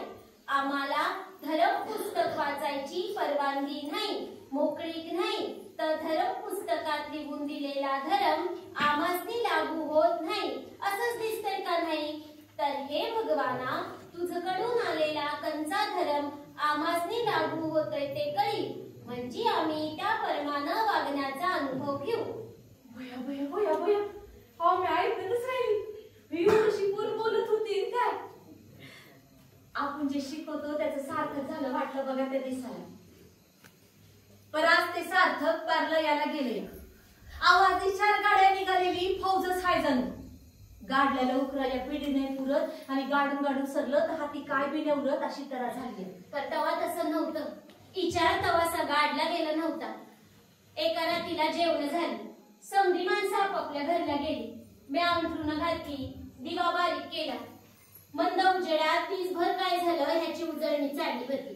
आम्हाला धर्म पुस्तक वाचायची परवानगी नाही, मोकळीक नाही. तर धर्म पुस्तकात लिहून दिलेला धर्म आम्हासनी लागू होत नाही असंच दिसतंय का नाही? तर हे भगवाना तुझकडून आलेला कंचा धर्म आम्हासनी लागू होतोय ते कळी. म्हणजे आम्ही त्या परमानं वागण्याचा अनुभव घेऊ. भया भया भया भया हा मी ऐकतच राहिली. मी एवढी पोर बोलत होती काय. आपण जे शिकवतो त्याचं सार्थक झालं वाटलं बघा त्या दिसाला. पण आज ते सार्थक पारलं याला गेले. आवाजी 4 गाड्या निघालेली फौजच हाय जणू. गाडल्याला उकराया पिढी नाही पुरत आणि गाडून गाडून सरलं तर हाती काय बी नेवरत अशी तरा झाली. पण तेव्हा तसं नव्हतं. विचार तवासा गाडला गेला नव्हता. एका रात्रीला जेवण झाली. समधी माणसं आपापल्या घरला गेली. मी अंथरुण घातली, दिवा बारीक केला. मंद उजेडात दिसभर काय झालं ह्याची उजळणी चालली होती.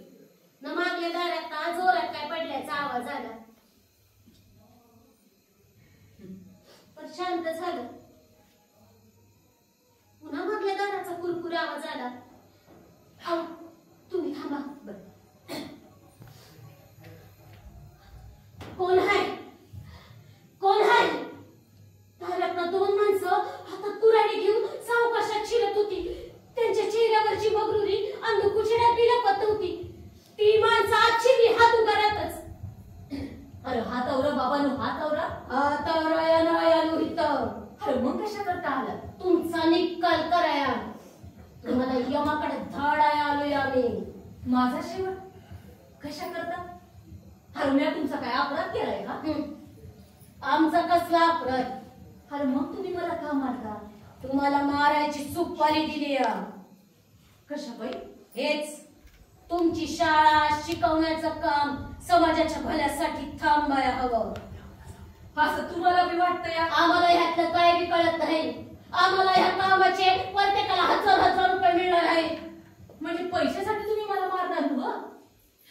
न मागल्या दारात जोरात काय पडल्याचा आवाज आला. पण शांत झालं. पुन्हा मागल्या दाराचा कुरकुर आवाज आला. अहो तुम्ही थांबा. कोण आहे? कोण आहे? दारातनं 2 माणसं हातात कुऱ्हाडी घेऊन सावकाशात शिरत होती. त्यांच्या चेहऱ्यावरची बगरुरी अंधकुचड्यात बिलपत होती. ती माणसं आत शिरली हात उगारतच. अरे हातावर बाबानो हातावरा. हातावर या नाही आलो इथं. अरे मग कशा करता आला? तुमचा निकाल कराया. तुम्हाला यमाकडे धाडाया आलोय आम्ही. माझा शेवट कशा करता? हरम्या तुमचा काय अपराध केलाय का? आमचा कसला अपराध? अरे मग तुम्ही मला का मारता? तुम्हाला मारायची सुपारी दिली. कशा बाई? हेच तुमची शाळा शिकवण्याचं काम समाजाच्या भल्यासाठी थांबाया हवं. असं तुम्हाला बी वाटतंय? आम्हाला ह्यातलं काय बी कळत नाही. आम्हाला ह्या कामाचे प्रत्येकाला 1000 रुपये मिळणार आहे. म्हणजे पैशासाठी तुम्ही मला मारणार हो?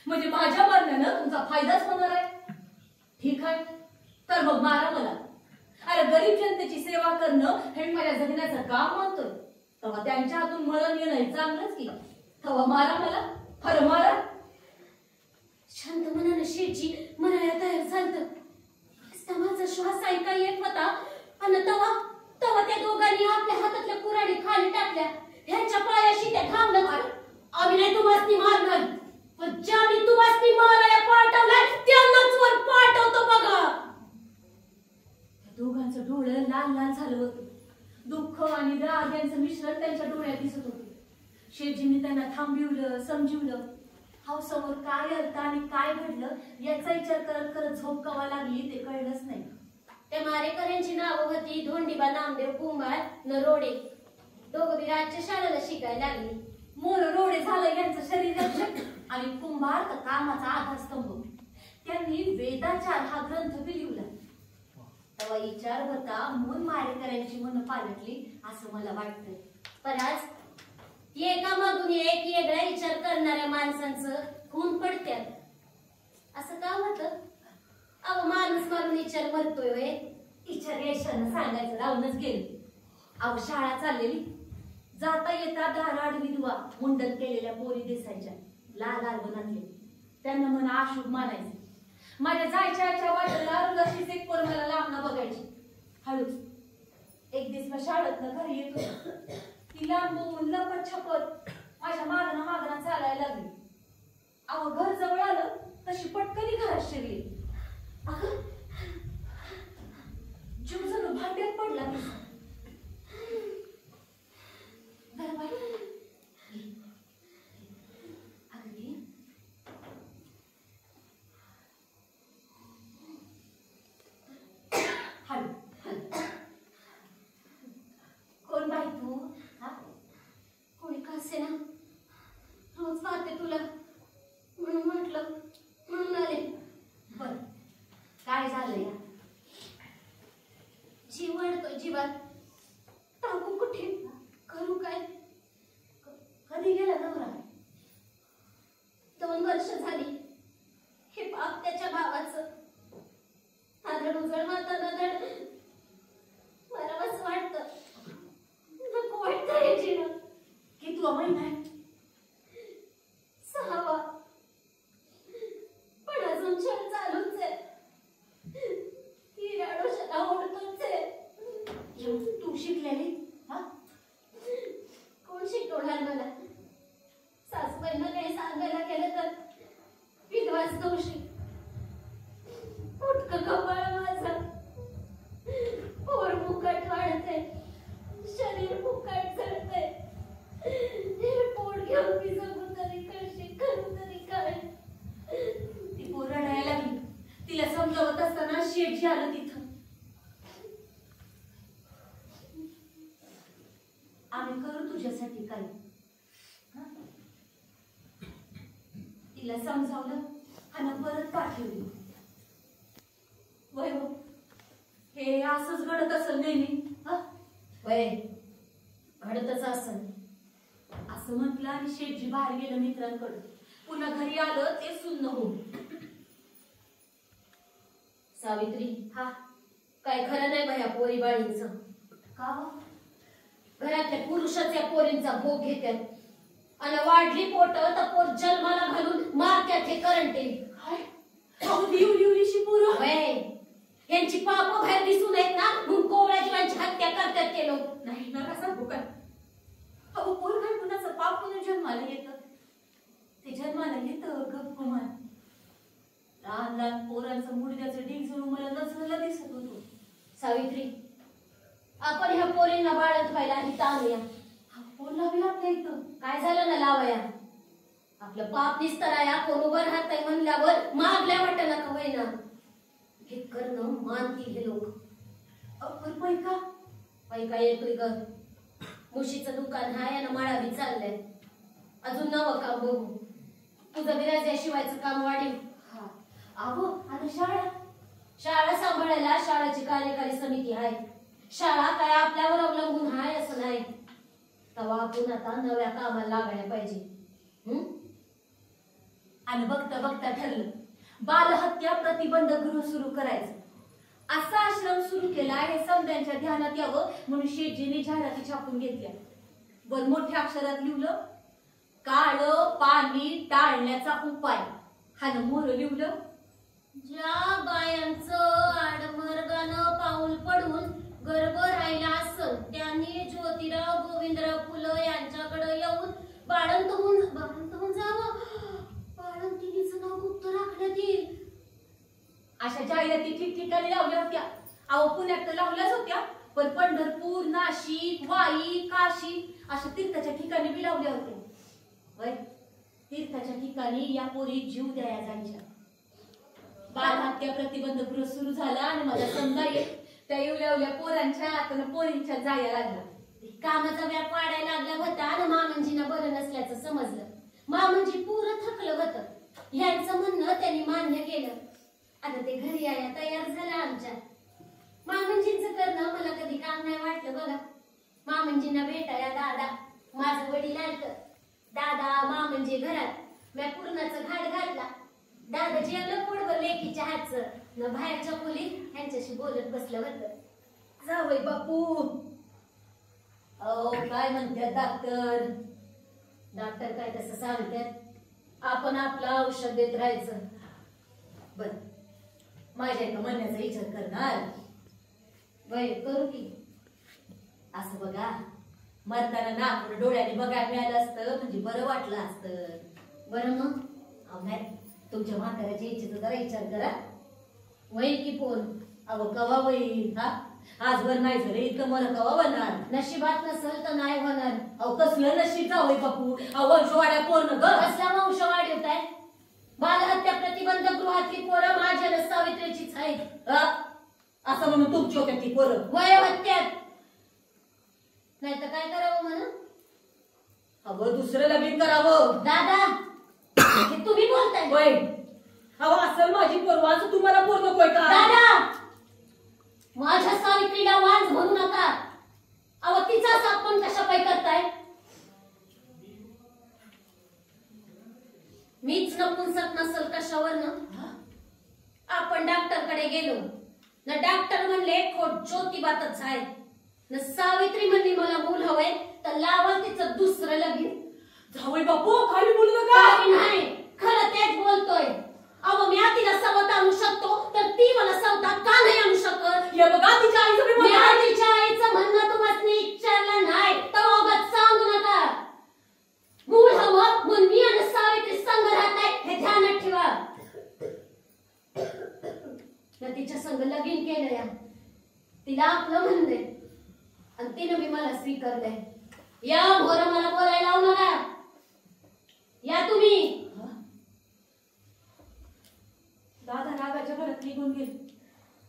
म्हणजे माझ्या मारण्यानं तुमचा फायदाच होणार आहे? ठीक आहे तर मग मारा मला. अरे गरीब जनतेची सेवा करणं हे माझ्या जगण्याचं काम मानतोय. तेव्हा त्यांच्या हातून मरण येणं चांगलंच की. तेव्हा मारा मला. अरे मारा. शांत मनानं शेठजी म्हणायला तयार झालं. माझा श्वास ऐका येत होता आणि तवा त्या दोघांनी आपल्या हातातल्या कुऱ्हाडी खाली टाकल्या. ह्यांच्या पायाशी त्या थांबलं. आम्ही नाही तुम्हाला मारणार ज्याने तू वासनी मारायला पाठवलाय त्यांनाच वर पाठवतो बघा. दोघांचं डोळं लाल लाल झालं होतं. दुःख आणि राग यांचं मिश्रण त्यांच्या डोळ्यात दिसत होतं. शेठजींनी त्यांना थांबविलं, समजवलं. समोर काय अर्थ आणि काय घडलं याचा विचार करत करत झोप कवा लागली ते कळलंच नाही. त्या मारेकऱ्यांची नावं होती धोंडीबा नामदेव कुंभार न रोडे. दोघं बी राज्य शाळेला शिकायला लागली. मोर रोडे झालं यांचं शरीर रक्षक आणि कुंभार तर कामाचा आधारस्तंभ. त्यांनी वेदाचार हा ग्रंथ बी लिहिला. तेव्हा विचार होता म्हणून मारेकऱ्यांची मन पालटली असं मला वाटतंय. पण आज एकामागून एक वेगळा विचार करणाऱ्या माणसांचं खून पडत्यात. असं का होतं? अहो माणूस मारून विचार मरतोय होय. विचार यशानं सांगायचं राहूनच गेले. अहो शाळा चाललेली. जाता येता दाराड विधवा मुंडन केलेल्या पोरी दिसायच्या. लाल लाल बनातले. त्यांना मन अशुभ मानायचे. माझ्या जायच्या वाटेला अशीच एक पोर मला लांबणं बघायची. हळूच एक दिवस शाळेतनं घरी येत होती. ती लांबून लपत छपत माझ्या मागणं चालायला लागली. अहो घर जवळ आलं तशी पटकनी घरात शिरली. अगं जीव जणू भांड्यात पडला. कोण बाई तू? कोणी का असे ना रोज पाहते तुला म्हणून म्हटलं म्हणून आले. बर काय झालंय? जीव वाढतोय जीवात. टाकू कुठे करू काय? कधी गेला नवरा? 2 वर्ष झाली. हे पाप त्याच्या भावाचं. आदळ उजळ माता नदळ मला असं वाटतं नको वाटतं हे जीवन. कितवा महिना आहे? 6वा. पण अजून छळ चालूच आहे. ही राडोशाला ओढतोच आहे. तू शिकलेली? कोण शिकवणार मला? सासूबाईंना काही सांगायला गेलं तर विधवाच दोषी. उठकं कपाळ माझं. पोर मुकट वाढते. शरीर मुकट चढते. हे पोट घेऊन मी जगू तरी कशी करू तरी काय? ती पोर रडायला लागली. तिला समजावत असताना शेठजी आलं तिथं. आम्ही करू तुझ्यासाठी काय? तिला समजावलं आणि परत पाठवली. वय हो हे असंच घडत असेल नेहमी. वय घडतच असेल असं म्हटलं आणि शेठजी बाहेर गेलं मित्रांकडे. पुन्हा घरी आलं ते सुन्न होऊन. सावित्री काय खरं नाही बाया पोरी बाळींचं. का? घरातल्या पुरुषाच या पोरींचा भोग घेतात आणि वाढली पोट तर पोट जन्माला घालून मारत्यात हे करंटे. दिवलीशी पुरं वय यांची पाप बाहेर दिसून येत ना म्हणून कोवळ्या जीवांची हत्या करतात ते लोक. नाही ना कसा भुका. अहो पोर काय कुणाचं पाप म्हणून जन्माला येतं. ते जन्माला येतं गप गुमान. लहान लहान पोरांचं मुडद्याचं ढीग जणू मला नजरेला दिसत होतो. सावित्री आपण ह्या पोरींना बाळत व्हायला आणि ताणूया. पोर लावला आपल्या इथं. काय झालं ना लावया? आपलं पाप निस्तराया कोण उभं राहतंय म्हणल्यावर मागल्या वाटेला का होईना हे करणं मानतील हे लोक. पैका पैका येतोय ग. मुशीचं दुकान हाय आणि मळा बी चाललंय. अजून नवं काम बघू. तुझं बिराज्या शिवायचं काम वाढेल. अहो आणि शाळा सांभाळायला शाळेची कार्यकारी समिती आहे. शाळा काय आपल्यावर अवलंबून आहे असं नाही. तेव्हा आपण आता नव्या कामाला लागायला पाहिजे. आणि बघता बघता ठरलं बालहत्या प्रतिबंध गृह सुरू करायचं. असा आश्रम सुरू केला हे समद्यांच्या ध्यानात यावं म्हणून शेठजीने जाहिराती छापून घेतल्या. वर मोठ्या अक्षरात लिहिलं काळं पाणी टाळण्याचा उपाय. हा मोर लिहिलं ज्या बायांचं आडमार्गानं पाऊल पडून गर्भ राहिला असल त्यांनी ज्योतिराव गोविंदराव फुलं यांच्याकडे येऊन बाळंत होऊन जावं. ठिकठिकाणी लावल्या होत्या. अहो पुण्यात तर लावल्याच होत्या, पण पंढरपूर, नाशिक, वाई, काशी अशा तीर्थाच्या ठिकाणी बी लावल्या होत्या. होय, तीर्थाच्या ठिकाणी या पोरी जीव द्याया जायच्या. बालहत्या प्रतिबंध गृह सुरू झाला आणि मला समजा येत त्या येवल्या पोरांच्या आता पोरींच्या जाया लागला. कामाचा व्याप वाढायला लागला होता आणि मामंजींना बरं नसल्याचं समजलं. मामंजी पुरं थकलं होतं. ह्यांचं म्हणणं त्यांनी मान्य केलं. आता ते घरी यायला तयार झाला आमच्या. मामंजींचं करणं मला कधी काम नाही वाटलं बघा. मामंजींना भेटायला दादा, माझं वडील आलतं. दादा मामंजी घरात. मी पूर्णाचं घाट घातला. दादा जेवलं पोटभर लेकीच्या हातचं न बाहेरच्या खोलीत ह्यांच्याशी बोलत बसलं होतं. जावई बापू. अहो काय म्हणतात डॉक्टर? डॉक्टर काय तसं सांगतात, आपण आपलं औषध देत राहायचं. बर, माझ्या एका म्हणण्याचा विचार करणार. वय करू की. असं बघा, मरताना नाकून डोळ्याने बघायला मिळालं असतं म्हणजे बरं वाटलं असतं. बरं मग अहो नाही, तुमच्या म्हाताऱ्याच्या इच्छेचा जरा विचार करा. होईल की पोर. अहो कवा होईल? हा, आजवर नाही झालं इतकं मला कवा होणार? नशिबात नसल तर नाही होणार. अहो कसलं नशीब जावई बापू. अहो वंशवाड्या पूर्ण ग. कसला वंश वाढवताय? बालहत्या प्रतिबंध गृहातली पोरं माझ्या सावित्रीचीच आहेत. असं म्हणून तुमची होत्या ती पोरं वय हत्यात. नाही तर काय करावं म्हणून? अहो दुसरं लगीन करावं. दादा हे तुम्ही बोलताय? होय. अहो असल माझी पोरवाच तुम्हाला पोर नकोय का? दादा माझ्या सावित्रीला वांज म्हणू नका. अहो तिचाच आपण कशा पाय करताय? मीच नपुंसक नसल कशावरनं? आपण डॉक्टरकडे गेलो ना, डॉक्टर म्हणले खोट ज्योतिबातच आहे ना. सावित्री म्हणली मला मूल हवंय तर लावा तिचं दुसरं लगीन. जावई बापू खाली बोलू नका. काही नाही, खरं तेच बोलतोय. अहो मी तिला सवत आणू शकतो तर ती मला सवता का नाही आणू शकत? हे बघा तिच्या आईचं बी म्हणणं आहे. तिच्या आईचं म्हणणं तुम्हाला विचारलं नाही तर ओगत सांगू नका. मूल हवं म्हणून मी आणि सावित्री संग राहत आहे हे ध्यानात ठेवा. तिच्या संग लगीन केलंय, तिला आपलं म्हणलंय आणि तिनं मी मला स्वीकारलंय. या भोर मला बोलायला लावू नका. या तुम्ही. दादा रागाच्या भरात निघून गेले.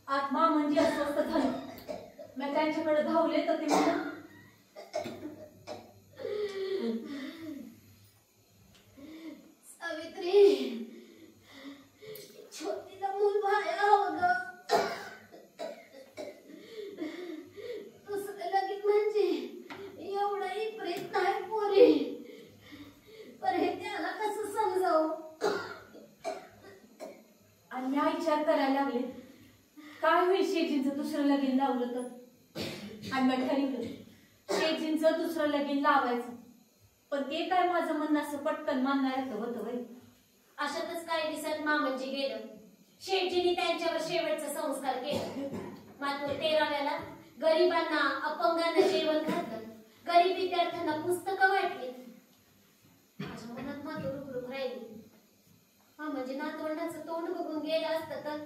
आत्मा म्हणजे अस्वस्थ झाले. मी त्यांच्याकडे धावले तर ते म्हणत, सावित्री छोटीला मूल व्हायला हवं ग. दुसरं लगीन म्हणजे एवढाही प्रेत नाही पोरी. पण हे त्याला कसं समजावं? आणि या विचार करायला लागले काय होईल शेठजींचं दुसरं लगीन लावलं तर. आणि मग ठरवलं शेठजींचं दुसरं लगीन लावायचं. पण ते काय माझं म्हणणं असं पटकन मानणार होतं वय. अशातच काही दिवसात मामंजी गेलं. शेठजींनी त्यांच्यावर शेवटचा संस्कार केला. मात्र 13व्याला गरिबांना अपंगांना जेवण घातलं. गरीब विद्यार्थ्यांना पुस्तकं वाटली. माझ्या मनात मात्र रुखरुख राहिली. मामाजी नातवंडाचं तोंड बघून गेलं असतं तर.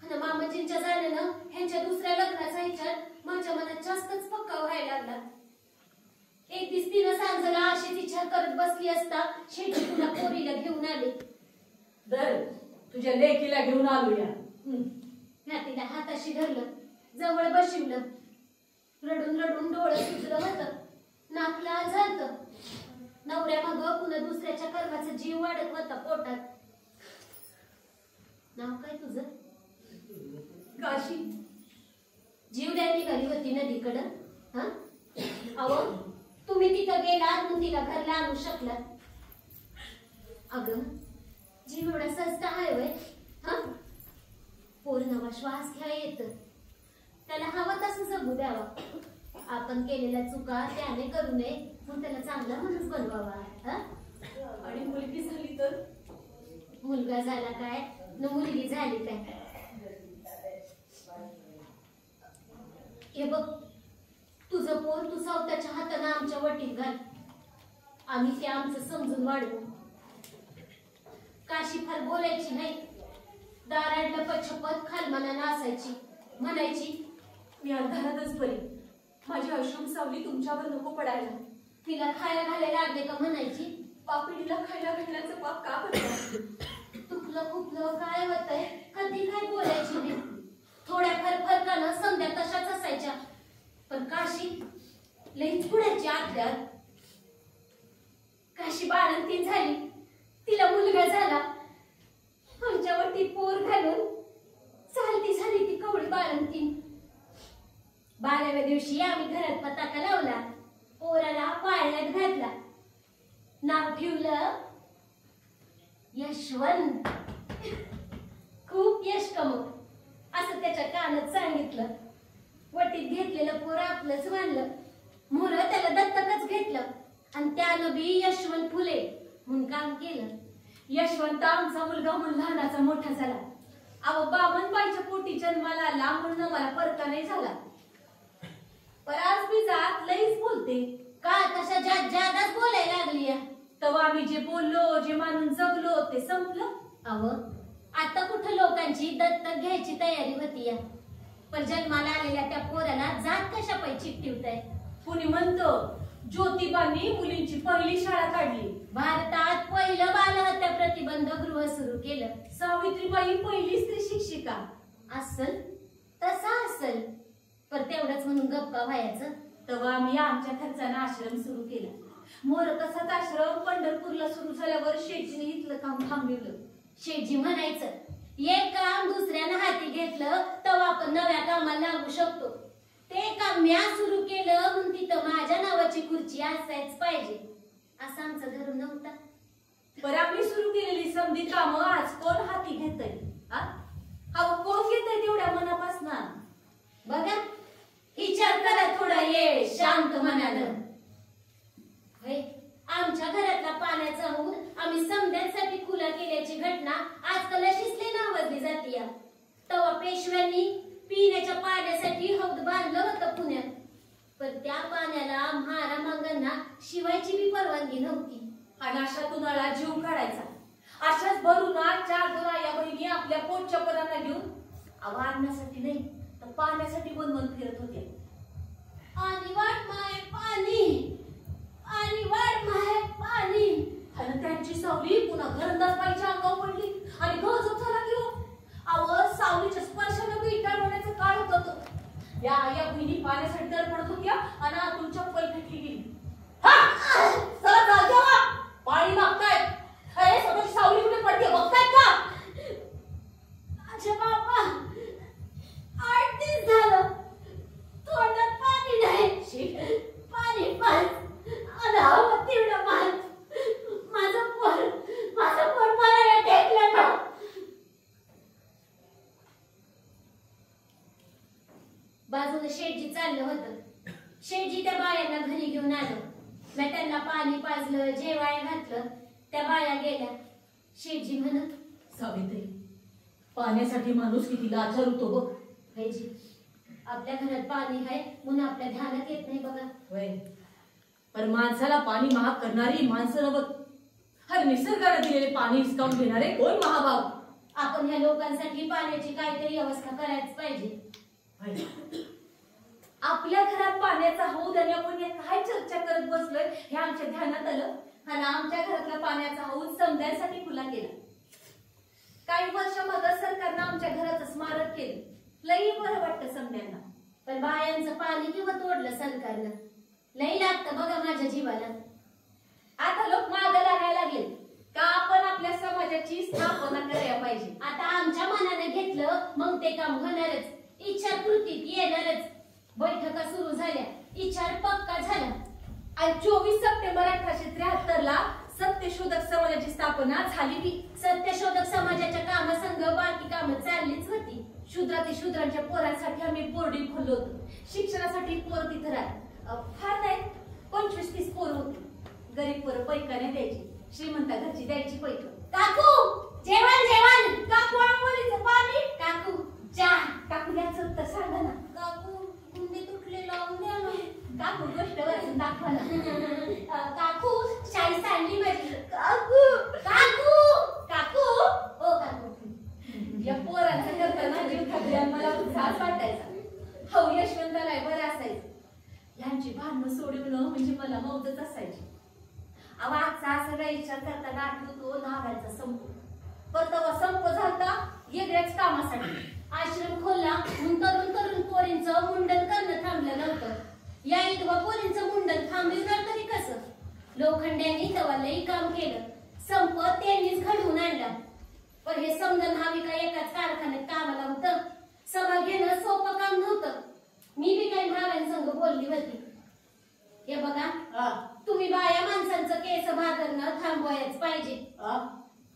आणि मामाजींच्या झाल्यानं ह्यांच्या दुसऱ्या लग्नाचा विचार माझ्या मनात जास्तच पक्का व्हायला लागला. एक दिवस तिनं सांगला अशीच विचार करत बसली असता शेठी तुला पोरीला घेऊन आले. दर तुझ्या लेकीला घेऊन आलो या. मी तिला हाताशी धरलं, जवळ बसवलं. रडून रडून डोळं सुजलं होतं, नाक लाल झालं. नवऱ्या मग पुन्हा दुसऱ्याच्या कर्माचा जीव वाढत होता पोटात. नाव काय तुझं? काशी. जीव द्यायला निघाली होती नदीकडं. हा अहो तुम्ही तिथं गेलात म्हणून तिला घरला आणू शकलात. अगं जीव एवढा सस्ता आहे वय? हा पूर्ण श्वास घ्या येत, त्याला हवं तसं जगू द्यावा. आपण केलेल्या चुका त्याने करू नये म्हणून त्याला चांगला माणूस बनवावा. हा आणि मुलगी झाली तर? मुलगा झाला काय न मुलगी झाली काय? हे बघ तुझं पोर तू स्वतःच्या हाताने आमच्या वटीत घाल. आम्ही ते आमचं समजून वाढवू. काशी फार बोलायची नाही दाराडलं पच्छपत खालमानानं असायची. म्हणायची, मी अंधारातच बरी, माझी अश्रू सावली तुमच्यावर नको पडायला. तिला खायला घालायला लागले का म्हणायची, पापडीला खायला घालण्याचं पाप का करतो? तुकलं खुपलं काय होतंय, कधी काय बोलायची नाही. थोड्या फरकानं संध्या तशाच असायच्या. पण काशी लईच पुढ्याची आतल्यात. काशी बाळंतीण झाली, तिला मुलगा झाला. आमच्यावरती पोर घालून चालती झाली ती कवळी बाळंतीण. 12व्या दिवशी आम्ही घरात पताका लावला, पोराला पाळण्यात घातला, नाव ठेवलं यशवंत. खूप यश कमव असं त्याच्या कानात सांगितलं. वटीत घेतलेलं पोर आपलंच मानलं. मोर त्याला दत्तकच घेतलं आणि त्यानं बी यशवंत फुले म्हणून काम केलं. यशवंत आमचा मुलगा म्हणून लहानाचा मोठा झाला. अहो बामणबाईच्या पोटी जन्माला आला म्हणून मला परका नाही झाला. पर आज मी जात लईच बोलते. का तशा जादाच बोलायला लागली. तेव्हा आम्ही जे बोललो, जे मानून जगलो ते संपलं. अहो आता कुठं लोकांची दत्तक घ्यायची तयारी होती. पण जन्माला आलेल्या त्या पोराला जात कशा पायी चिकटिवताय. कुणी म्हणतं ज्योतिबांनी मुलींची पहिली शाळा काढली. भारतात पहिलं बालहत्या प्रतिबंध गृह सुरू केलं. सावित्रीबाई पहिली स्त्री शिक्षिका. असल तसा असल, पर तेवढंच म्हणून गप्पा व्हायचं. तेव्हा आम्ही आमच्या खर्चानं आश्रम सुरू केला. मोर तसाच आश्रम पंढरपूरला सुरू झाल्यावर शेठजीने इथलं काम थांबवलं. शेठजी म्हणायचं, एक काम दुसऱ्यानं हाती घेतलं तर आपण नव्या कामाला लागू शकतो. ते काम म्या सुरू केलं म्हणून तिथं माझ्या नावाची खुर्ची असायच पाहिजे, असं आमचं धरून नव्हता. पर आम्ही सुरू केलेली समधी कामं आज कोण हाती घेतय? हा कोण घेतय तेवढ्या मनापासून? बघा, विचार करा थोडा वेळ शांत मनानं. आमच्या घरातला पाण्याचा हौद आम्ही समद्यांसाठी खुला केल्याची घटना आजकाल शिसले नावाजली जाते. तेव्हा पेशव्यांनी पिण्याच्या पाण्यासाठी हौद बांधलं होतं पुण्यात. पण त्या पाण्याला महारामांगांना शिवायची बी परवानगी नव्हती. आणि अशा कुणाला जीव काढायचा. अशाच भरून 4 या बहिणी आपल्या पोटच्या परांना घेऊन आणण्यासाठी नाही तर पाण्यासाठी बनवून फिरत होत्या. आणि वाट माय पाणी, आणि वाट माय पाणी. आणि त्यांची सावली पुन्हा घरंदाजबाईच्या अंगावर पडली आणि गजब झाला की हो. सावलीच्या स्पर्शानं बी होण्याचा काळ होता तो. या बहिणी पाण्यासाठी तडफडत होत्या आणि आतून चप्पल फेकली गेली. पाणी मागतायत. अरे स्वतःची सावली कुठे पडते बघतायत का? अच्छा बाबा, 8 दिवस झालं तोंडात पाणी नाही. पाणी पाच आणि हवं तेवढं पाच. माझं पोर मला टेकलं ना. बाजूला शेठजी चाललं होतं. शेठजी त्या बायांना घरी घेऊन आलं. मी त्यांना पाणी पाजलं, जेवाय घातलं. त्या बाया गेल्या. शेठजी म्हणत, सावित्री, पाण्यासाठी माणूस किती लाचार होतो बघ. जी, आपल्या घरात पाणी आहे म्हणून आपल्या ध्यानात येत नाही बघा. होय, पण माणसाला पाणी महाग करणारी माणसं नव्हत. हर निसर्गाला दिलेले पाणी हिसकावून घेणारे कोण महाभाव. आपण ह्या लोकांसाठी पाण्याची काहीतरी व्यवस्था करायच पाहिजे. आपल्या घरात पाण्याचा हौद आणि आपण काय चर्चा करत बसलोय हे आमच्या ध्यानात आलं आणि आमच्या घरातला पाण्याचा हौद समजायसाठी खुला केला. काही वर्षामागे सरकारनं आमच्या घराचं स्मारक केलं. लई बरं वाटतं समजायला. पण बायांचं पाणी किंवा तोडलं सरकारनं. लई लागतं बघा माझ्या जीवाला. आता लोक मागे लागायला लागले का आपण आपल्या समाजाची स्थापना करायला पाहिजे. आता आमच्या मनाने घेतलं मग ते काम होणारच. इच्छा कृतीत येणारच. बैठका सुरू झाल्या, विचार पक्का झाला. आणि 24 सप्टेंबर 1873 ला सत्यशोधक समाजाची स्थापना झाली. ती सत्यशोधक समाजाच्या कामासंग बाकी कामं चाललीच होती. शूद्राच्या पोरांसाठी आम्ही बोर्डिंग खोललो होतो. शिक्षणासाठी पोर तिथं राहत फार नाही 25-30 पोर होती. गरीब पोरं पैकाने द्यायची, श्रीमंता घरची द्यायची पैक. काकू जेवण जेवण. काकू आंघोळीचं पाणी. काकू चहा. काकू द्यायचं तर सांगा ना. काकू कुंडी तुटले लावून द्या ना. काकू गोष्ट वाचून दाखवा ना. काकू शाही सांडली माझी. काकू काकू काकू ओ काकू. एक आमची भांडणं सोडवणं म्हणजे मला मौजच असायची. अहो आजचा सगळा विचार करताना आठवतो नागांचा संप. पण तेव्हा संप झालता वेगळ्याच कामासाठी. आश्रम खोलला म्हणून तरुण पोरींचं मुंडन करणं थांबलं नव्हतं. या विधवा पोरींचं मुंडन थांबविणार तरी कसं? लोखंड्यांनी तेव्हा लई काम केलं. संप त्यांनीच घडवून आणला. पण हे समजून हवी का एकाच कारखान्यात कामाला होतं. सभा घेणं सोपं काम नव्हतं. मी बी काही भाव्यांसंग बोलली होती. हे बघा तुम्ही बाया माणसांचं केस भादरणं थांबवायच पाहिजे.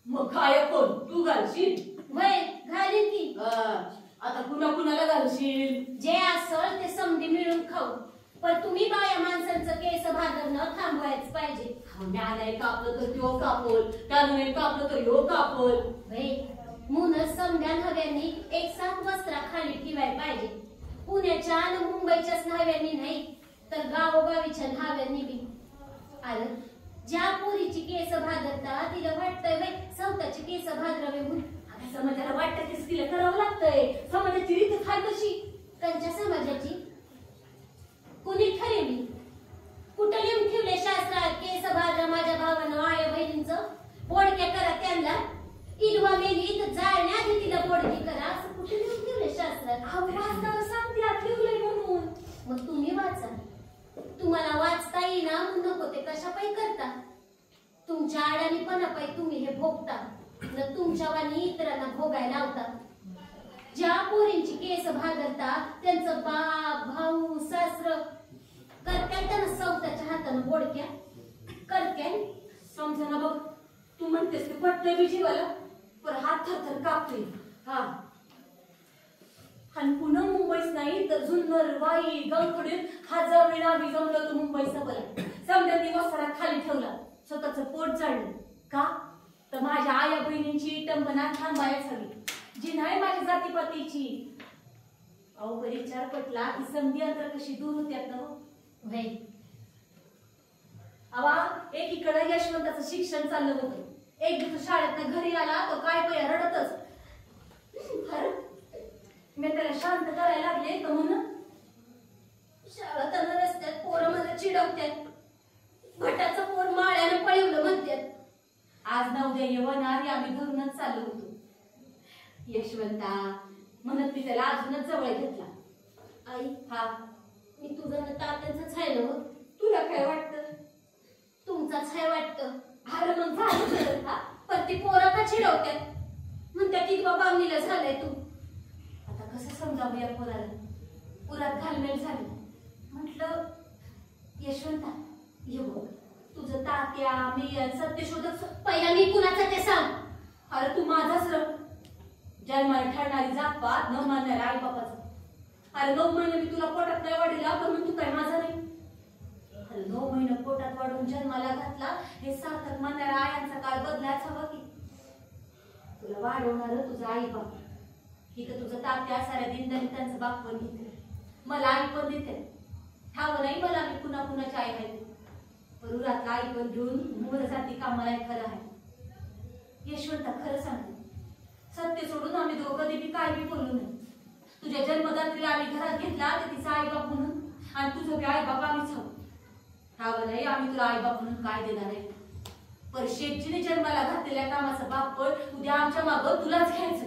मग काय कोण तू घालशील? वय घालीन की. आता कुणाला घालशील? जे असल ते समधी मिळून खाऊ. पण तुम्ही बाया माणसांचं केस भादरणं थांबवायच पाहिजे. म्याने कापलं तर त्यो कापल, त्याने कापलं तर ह्यो कापल. वय म्हणूनच समध्या नव्यांनी एक साथ वस्त्राखाली ठेवाय पाहिजे. पुण्याच्या आणि मुंबईच्याच न्हाव्यांनी नाही तर गावोगावीच्या न्हाव्यांनी बी. आलं ज्या पोरीची केस भादरता तिला वाटतंय वय स्वतःची केस भादरावे म्हणून. आता समाजाला वाटतं तेच तिला करावं लागतंय. समाजाची रीत काय कशी? त्यांच्या समाजाची कुणी ठरवली? कुठं लिहून ठेवले शास्त्रात केस भादरा माझ्या भावानं आया बहिणींचं? बोडक्या करा त्यांना. इडवा मेली तर जाळण्याआधी तिला बोडकी करा असं कुठे लिहून ठेवले शास्त्रात? वाचताना सांगते ठेवलंय म्हणून. मग तुम्ही वाचा. तुम्हाला वाचता येईना म्हणून नको ते कशापायी करता? तुमच्या अडाणीपणापायी तुम्ही हे भोगता न तुमच्या वाणी इतरांना भोगायला लावता. ज्या पोरींची केस भादरता त्यांचं बाप भाऊ सासर करत्या त्यांना स्वतःच्या हातानं बोडक्या करत्या. समजा ना बघ तू म्हणतेस की पटतंय बी जीवाला पण हात थरथर कापतोय. आणि पुन्हा मुंबईच नाही तर जुन्नर वाई गंगखडीत हजार वेळा आम्ही जमलो तो मुंबई सबला. समजा वस्त्रा खाली ठेवला स्वतःच पोट जाळलं का? तर माझ्या आया बहिणींची टंबना थांबायच हवी जी नाही माझ्या जातीपातीची. अहो विचार पटला की संधी अंतर कशी दूर होत्यात ना. अवा एकीकडे यशवंताचं शिक्षण चाललं होतं. एक दिवस शाळेत घरी आला तो काय पया रडतच. मी त्याला शांत करायला लागले तर म्हणून शाळा त्यांना रस्त्यात पोरं मला चिडवत्यात. भटाचं पोर माळ्यानं पळवलं म्हणतात. आज ना उद्या येवणारी आम्ही धरूनच चालू होतो. यशवंता म्हणत मी त्याला अजूनच जवळ घेतला. आई मी तुझं तात्यांचंच आहे ना. तुला काय वाटतं? तुमचाच आहे वाटतं. अरे मग झालं. पण ती पोरं का चिडवत्यात? म्हणत्या की बाबा मीला झालंय तू. आता कसं समजावं या पोराला? पुरात घालमेल झाली. म्हटलं यशवंता ये बघ तुझं तात्या मी सत्यशोधक. पहिला मी कुणाचं ते सांग. अरे तू माझाच रं. जन्माने ठरणारी जातपात न मानणाऱ्या आई बापाचं. अरे 9 महिने मी तुला पोटात नाही वाढला पण मग तू काय माझा नाही. अरे 9 महिने पोटात वाढून जन्माला घातला हे सार्थक मानणाऱ्या आयांचा काळ बदलायच हवा की. तुला वाढवणार तुझा आई बाप. इथं तुझं तात्या साऱ्या दिनदलितांचं बाप पण घेते. मला आई पण देते. ठाव नाही मला मी कुणा कुणाची आई आहे. परुरातला आई पण घेऊन मूळ जाती कामाला खरं आहे. यशवंता खरं सांगते सत्य सोडून आम्ही दोघं बी काय बी बोलू नये. तुझ्या जन्मदात्रीला आम्ही घरात घेतला तर तिचा आई बाप म्हणून आणि तुझं बी आई बाप आम्हीच हवं. ठाव नाही आम्ही तुला आई बाप म्हणून काय देणार आहे. पर शेठजीने जन्माला घातलेल्या कामाचा बाप पण उद्या आमच्या मागं तुलाच घ्यायचं.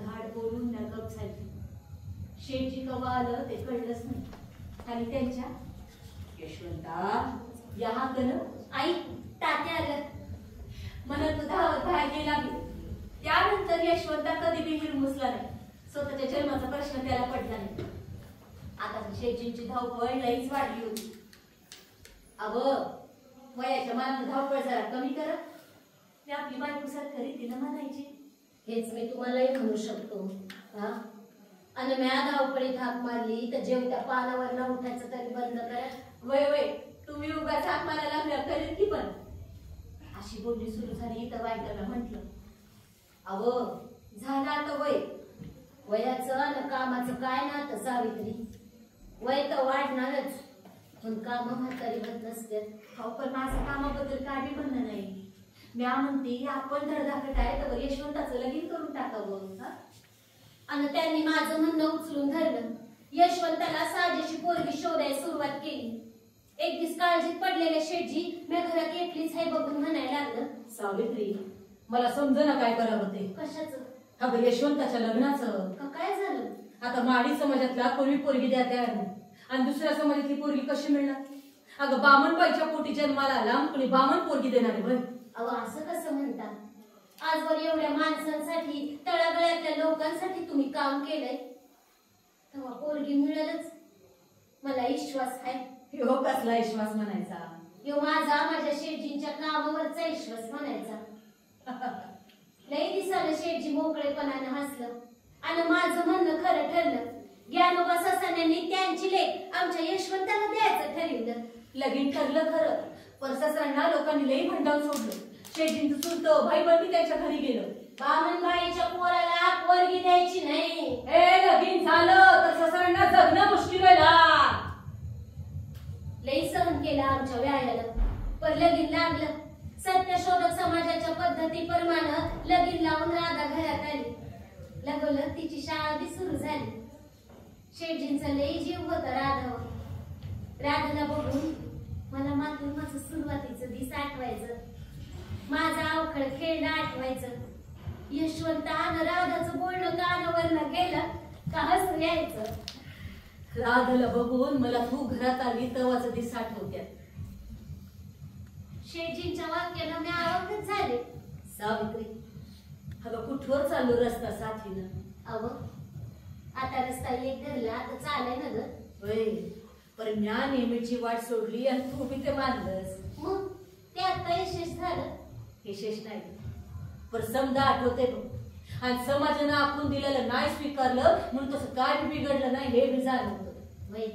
हाड बोलून न गप झाली. शेठजी कवा आलं ते कळलंच नाही. आणि त्यांच्या यशवंता या हातनं आई तात्या आलं म्हणत तू धावत बाहेर गेला मी. त्यानंतर यशवंता कधी बी हिरमुसला नाही. स्वतःच्या जन्माचा प्रश्न त्याला पडला नाही. आता शेठजींची धावपळ लईच वाढली होती. वयाच्या मानानं धावपळ जरा कमी करा. मी आपली बायको सारखं रीतीनं म्हणायची. हेच मी तुम्हालाही म्हणू शकतो. आणि म्या धावपळीत हाक मारली तर जेवत्या पानावर न उठायचं तरी बंद करा. वय तुम्ही उगाच हाक मारायला करेल की पण. अशी बोलणी सुरू झाली तर वाईटाला म्हटलं झालं आता वय. वयाचं आणि कामाचं काय नातं सावित्री? वय तर वाढणारच पण काम म्हातारी होत नसतात. पण माझं कामाबद्दल काय बी म्हणणं नाही. म्या म्हणते आपण धडधाकट आहे तर यशवंताचं लगीन करून टाकावं. आणि त्यांनी माझं म्हणणं उचलून धरलं. यशवंताला साजेशी पोरगी शोधायला सुरुवात केली. एक दिवस काळजीत पडलेले शेठजी मी घरात एकलीच आहे बघून म्हणायला लागलं. सावित्री, मला समजेना काय करावं ते. कशाचं? अगं यशवंताच्या लग्नाचं. का काय झालं? आता माडी समाजातला कोणी पोरगी द्या तयार नाही आणि दुसऱ्या समाजातली पोरगी कशी मिळणार? अगं बामणबाईच्या पोटी जन्माला आला कोणी बामण पोरगी देणार आहे? अहो असं कसं म्हणता? आजवर एवढ्या माणसांसाठी तळागळ्यातल्या लोकांसाठी तुम्ही काम केलंय, तेव्हा पोरगी मिळेलच मला विश्वास आहे. हो, कसला विश्वास म्हणायचा? यो माझ्या शेठजींच्या कामावरचा विश्वास म्हणायचा. लई दिसानं शेठजी मोकळेपणानं हसलं आणि माझं म्हणणं खरं ठरलं. ज्ञानोबा ससान्यांनी त्यांची लेक आमच्या यशवंताला द्यायचं ठरवलं. लगीन ठरलं खरं, पण ससांना लोकांनी लई भंडावून सोडलं. शेठजींचं चुलतं भाई बंदी त्यांच्या घरी गेलं. बामणबाईच्या पोराला पोरगी द्यायची नाही. हे लगीन झालं तर ससांना जगणं मुश्किल व्हायला. लई सहन केला आमच्या व्यायाला, पण लगीन लागलं. सत्यशोधक समाजाच्या पद्धतीप्रमाणे लगीन लावून राधा घरात आली. लगोलग तिची शाळा बी सुरू झाली. शेठजींचा लई जीव होता राधावर. राधाला बघून मला मात्र माझं सुरुवातीचं दिस आठवायचं, माझा अवखळ खेळणं आठवायचं. यशवंत आणि राधाचं बोलणं कानावरनं गेलं का हसू यायचं. राधाला बघून मला तू घरात आली तेव्हाच दिस आठवत्यात. शेठजींच्या वाक्यानं मी आवडत झाले. सावित्री, अगं कुठवर चालू रस्ता साथीनं? अव आता रस्ता एक धरला तर चालाय ना ग. होय, पण म्या नेहमीची वाट सोडली आणि तू बी ते मानलंस. मग त्यात काय यशस्वी झालं? विशेष नाही, पण समजा आठवते बघ. आणि समाजानं आपण दिलेलं नाही स्वीकारलं म्हणून तसं काय बिघडलं नाही हे बी जाणवतं. वै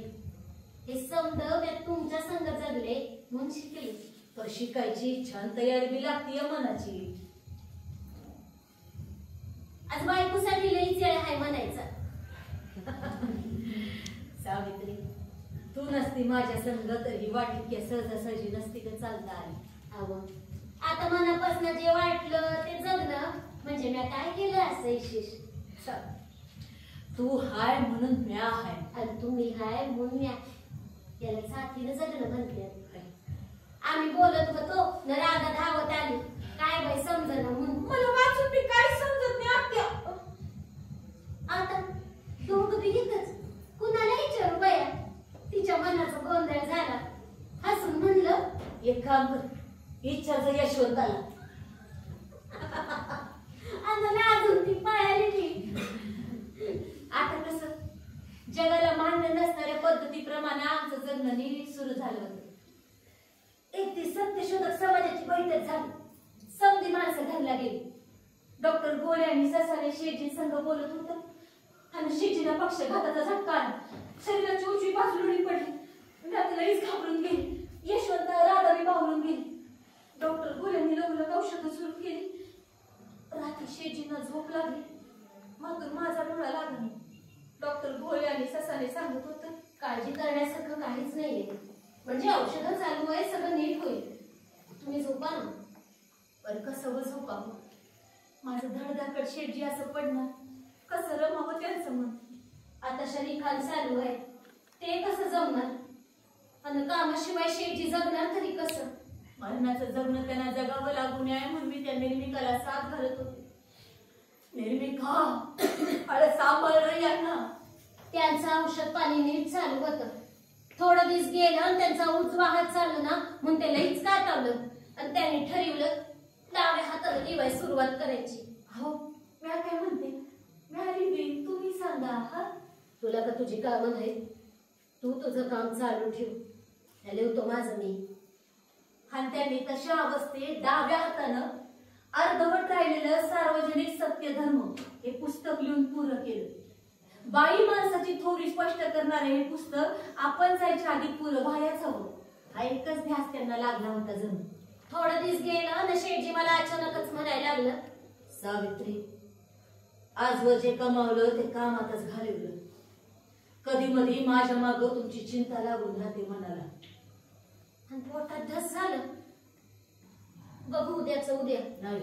हे समज मी तुमच्या संग जगले म्हणून शिकले. पण शिकायची इच्छा तयारी बी लागतीये मनाची. आज बायकोसाठी लईच वेळ आहे म्हणायचा. सावित्री, तू नसती माझ्या संग तर ही वाट इतक्या सहजासहजी नसती का चालता आली. अव आता मनापासून जे वाटलं ते जगणं म्हणजे मी काय केलं असं विशेष. तू हाय म्हणून म्या हाय आणि तुम्ही हाय म्हणून म्या. याला साथीनं जगणं म्हणते. आम्ही बोलत होतो न राधा धावत आली. काय बाई समजना म्हणून. मला वाचून मी काय समजत नाही आत्या. आता दोघं बी घेतच कुणाला विचारू बया. तिच्या मनाचा गोंधळ झाला. हसून म्हणलं, एक काम कर, इच्छाचं यशवंताला. आता अजून ती पळाली. आता कसं जगाला मान्य नसणाऱ्या पद्धतीप्रमाणे आमचं जगणं नीट सुरू झालं होतं. एक ती सत्यशोधक समाजाची बैठक झाली. समधी माणसं घरला गेली. डॉक्टर गोळे आणि ससाने शेठजी संघ बोलत होतं आणि शेठजीला पक्षघाताचा झटका आला. शरीराची उजवी बाजू लुळी पडली. लईच घाबरून गेली. यशवंत राधावी बावरून गेली. डॉक्टर गोळ्यांनी लवकर औषधं सुरू केली. रात्री शेठजींना झोप लागली. मात्र माझा डोळा लागला नाही. डॉक्टर गोळे आणि ससाने सांगत होतं, काळजी करण्यासारखं काहीच नाहीये. म्हणजे औषधं चालू आहे, सगळं नीट होईल. तुम्ही झोपा ना. पण कसं व झोपावं? माझं धडधाकट शेठजी असं पडणार, कसं रमावं त्यांचं मन. आता शरीखान चालू आहे, ते कसं जमणार? आणि कामाशिवाय शेठजी जगणार तरी कसं? मरणाचं जगणं त्यांना जगावं लागू नये म्हणून मी त्या निर्मिकाला साथ घालत होते. निर्मिका, अरे सांभाळ रे यांना. त्यांचं औषध पाणी नीट चालू होतं. थोडं दिवस गेलं आणि त्यांचा उजवा हात चालू ना म्हणून ते लईच कातावलं आणि त्यांनी ठरवलं डाव्या हाताला लिवाय सुरुवात करायची. हो, मी काय म्हणते, मॅरी बी तुम्ही सांगा. हा, तुला का तुझी कामं नाहीत? तू तुझं काम चालू ठेव. लिहतो माझं मी. आणि त्यांनी तशा अवस्थेत डाव्या हातानं अर्धवट राहिलेलं सार्वजनिक सत्य धर्म हे पुस्तक लिहून पूर्ण केलं. बाई माणसाची थोडी स्पष्ट करणारे हे पुस्तक आपण जायच्या आधी पुरं व्हायच हवं. हा एकच ध्यास त्यांना लागला होता जणू. थोडं दिवस गेलं आणि शेठजी मला अचानकच म्हणायला लागलं, सावित्री, आजवर जे कमावलं ते कामातच घालवलं. कधी मधी माझ्या मागं तुमची चिंता लागून राहते मनाला. आणि पोटात धस झालं. बघू उद्याचं उद्या. नाही,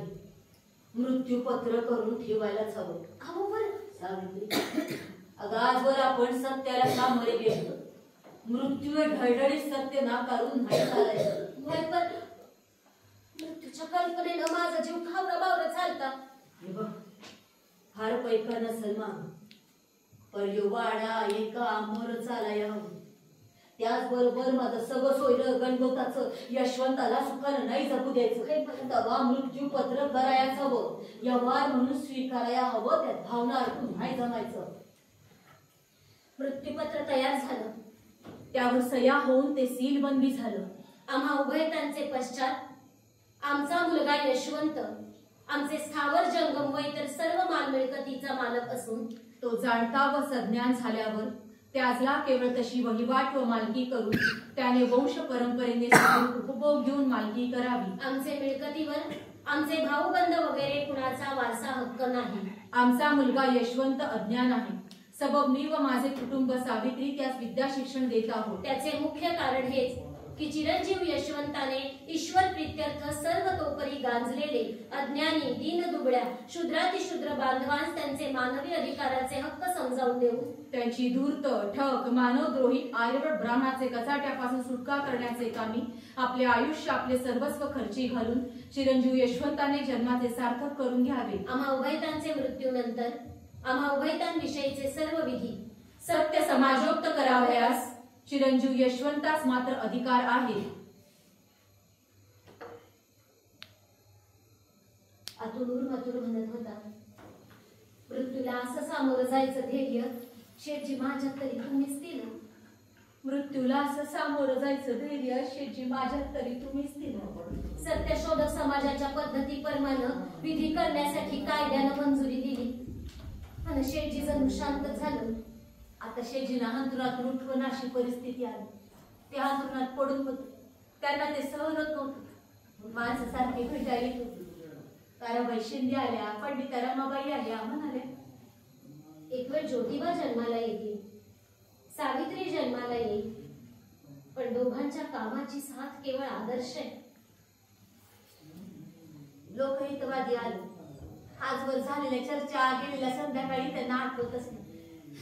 मृत्यूपत्र करून ठेवायलाच हवं. अहो बरं सावित्री, अगं मग आजवर आपण सत्याला सामोरे गेलो. मृत्यू ढळढळीत सत्य नाकारून नाही चालायचं. पण मृत्यूच्या कल्पनेनं माझा जीव खावरा बावरा चालता. हे बघ, फार पैका नसल मा, पण यो वाडा एका आंबोर चालाया हवं. त्याचबरोबर माझं सगळं सोयरं गणगोताचं यशवंताला सुखानं नाही जगू द्यायचं. तवा मृत्यू पत्र करायच हवं, व्यवहार म्हणून स्वीकाराया हवं. त्यात भावना अडकून नाही जमायचं. मृत्यूपत्र तयार झालं, त्यावर सह्या होऊन ते सीलबंदी झालं. आम्हा उभयतांचे पश्चात आमचा मुलगा यशवंत आमचे स्थावर जंगम व इतर सर्व मालमिळकतीचा मालक असून तो जाणता व सज्ञान झाल्यावर त्याजला केवळ तशी वहिवाट व मालकी करून त्याने वंश परंपरेने उपभोग घेऊन मालकी करावी. आमचे मिळकतीवर आमचे भाऊबंद वगैरे कुणाचा वारसा हक्क नाही. आमचा मुलगा यशवंत अज्ञान आहे. सबब मी व माझे कुटुंब सावित्री त्यास विद्या शिक्षण देत आहोत. त्याचे मुख्य कारण हेच की चिरंजीव यशवंताने ईश्वर प्रीत्यर्थ सर्व तोपरी गांजलेले अज्ञानी दीनदुबळ्या शूद्रातिशूद्र बांधवांस त्यांचे मानवी अधिकाराचे हक्क समजावून देऊन त्यांची धूर्त ठक मानवद्रोही आर्यभट ब्राह्मणाचे कचाट्यापासून सुटका करण्याचे कामी आपले आयुष्य आपले सर्वस्व खर्ची घालून चिरंजीव यशवंताने जन्माचे सार्थक करून घ्यावे. आम्हा उभयतांचे मृत्यूनंतर आम्हा उभयतांविषयीचे सर्व विधी सत्य समाजोक्त करावयास चिरंजीव यशवंतास मात्र अधिकार आहे. अतुल मथुर म्हणत होता, मृत्यूला असं सामोरं जायचं धैर्य शेठजी माझ्यात तरी तुम्हीच दिलं. मृत्यूला असं सामोरं जायचं धैर्य शेठजी माझ्यात तरी तुम्हीच दिलं. सत्यशोधक समाजाच्या पद्धतीप्रमाणे विधी करण्यासाठी कायद्यानं मंजुरी दिली. आणि शेठजी जणू शांत झालं. आता शेठजींना अंतरातून उठवून अशी परिस्थिती आली. ते अंतरुणात पडून होत. त्यांना ते सहन होत नव्हतं. माणसं सारखी भेटायला येत होती. ताराबाई शिंदे आल्या, पंडिता रमाबाई आल्या, म्हणाल्या एक वेळ ज्योतिबा जन्माला येतील, सावित्री जन्माला येईल, पण दोघांच्या कामाची साथ केवळ आदर्श आहे. लोकहितवादी आले. आजवर झालेल्या चर्चा गेलेल्या संध्याकाळी त्यांना आठवतच नाही.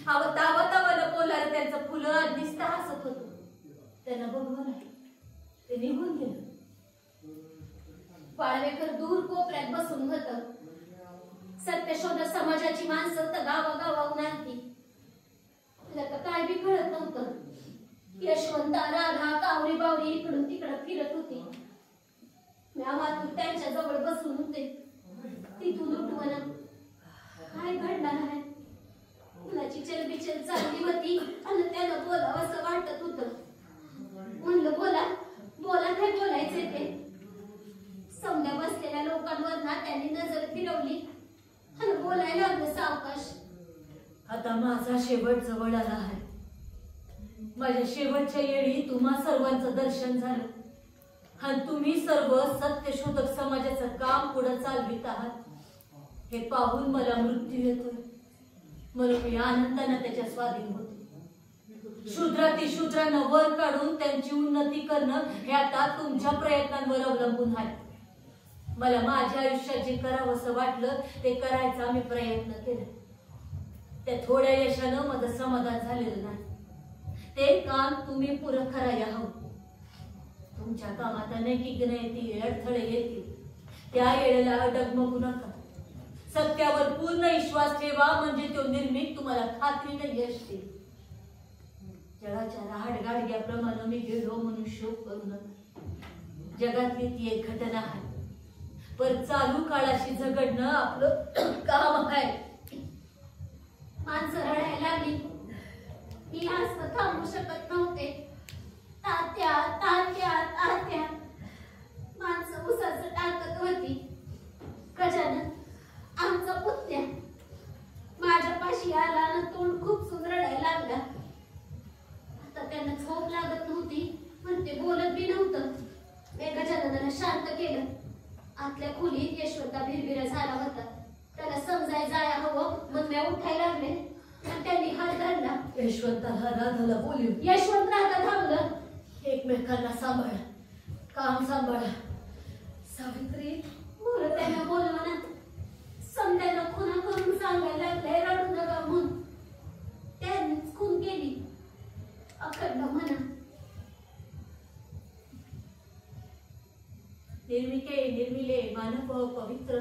तावतावानं बोलायला त्यांचं फुलं दिसता हसत होत. त्यांना बघवलं नाही, ते निघून गेलं. पाळवेकर दूर कोपऱ्यात बसून होत. सत्यशोधक समाजाची माणसं तर गावागावाहून आलती. तुला तर काय बी कळत नव्हतं. यशवंता राधा कावरी बावरी इकडून तिकडं फिरत होती. म्यामातून त्यांच्या जवळ बसून होते. तिथून उठवणं काय घडणार आहे. मुलाची चलबिचल चालली होती आणि त्यानं बोलावं असं वाटत होतं. म्हणलं बोला बोला काय बोलायचे ते. समजा बसलेल्या लोकांवर ना त्यांनी नजर फिरवली आणि बोलायला लागलं सावकाश. आता माझा शेवट जवळ आला आहे. माझ्या शेवटच्या येळी तुम्हा सर्वांचं दर्शन झालं आणि तुम्ही सर्व सत्यशोधक समाजाचं काम पुढे चालवित आहात. हे पाहून मला मृत्यू येतोय, म्हणून मी आनंदाने त्याच्या स्वाधीन होते. शूद्रानं वर काढून त्यांची उन्नती करणं हे आता तुमच्या प्रयत्नांवर अवलंबून आहे. मला माझ्या आयुष्यात जे करावंसं वाटलं ते करायचा मी प्रयत्न केला. त्या थोड्या यशानं माझं समाधान झालेलं नाही. ते काम तुम्ही पुरं करायला हवं. तुमच्या कामात अनेक अडथळे येतील. त्या वेळेला डगमगू नका. सत्यावर पूर्ण विश्वास ठेवा, म्हणजे तो निर्मित तुम्हाला खात्रीने यश देईल. जगाच्या राहाडगाडग्याप्रमाणे मी गेलो म्हणून शोक करू नका. जगातली ती एक घटना आहे, पण चालू काळाशी झगडणं आपलं काम आहे. माणसं रडायला लागली. मी आज थांबू शकत नव्हते. तात्या तात्या तात्या माणसं उसाचं टाकत होती. गजानन आमचा पुत्या माझ्यापाशी आला आणि तोंड खूप रडायला लागला. आता त्यांना झोप लागत नव्हती, पण ते बोलत बी नव्हतं. मी गजाननाला शांत केलं. आतल्या खोलीत यशवंता भिरभिरा झाला होता. त्याला समजाय जाया हवं मग मी उठायला लागले आणि त्यांनी हात धरला. यशवंताला राधाला बोलू. यशवंत राधा थांबलं. एकमेकांना सांभाळा, काम सांभाळा. सावित्री बरं त्यांना बोलवा ना. समजायला खुना करून सांगायला लागले रडू नका म्हणून. त्या निर्मिके निर्मिले मानव पवित्र.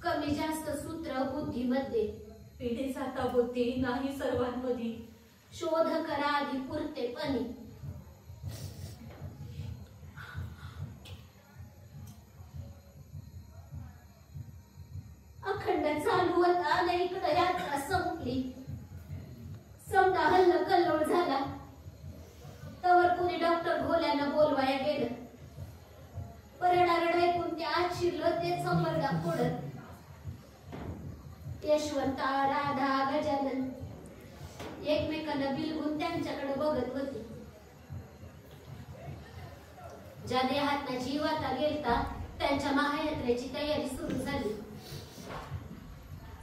कमी जास्त सूत्र बुद्धीमध्ये. पिढी साता बुद्धी नाही सर्वांमध्ये. शोध करा आधी पुरतेपणी. अखंड चालू होता आणि इकडे यात्रा संपली. समजा हल्ल कल्लोळ झाला तवर कुणी डॉक्टर भोल्यानं बोलवाया गेलं. परडारड ऐकून ते आत शिरलं ते संपर्गा फोडत. यशवंता राधा गजानन एकमेकांना बिलगून त्यांच्याकडे बघत होती. ज्या देहातना जीव आता गेलता त्यांच्या महायात्रेची तयारी सुरू झाली.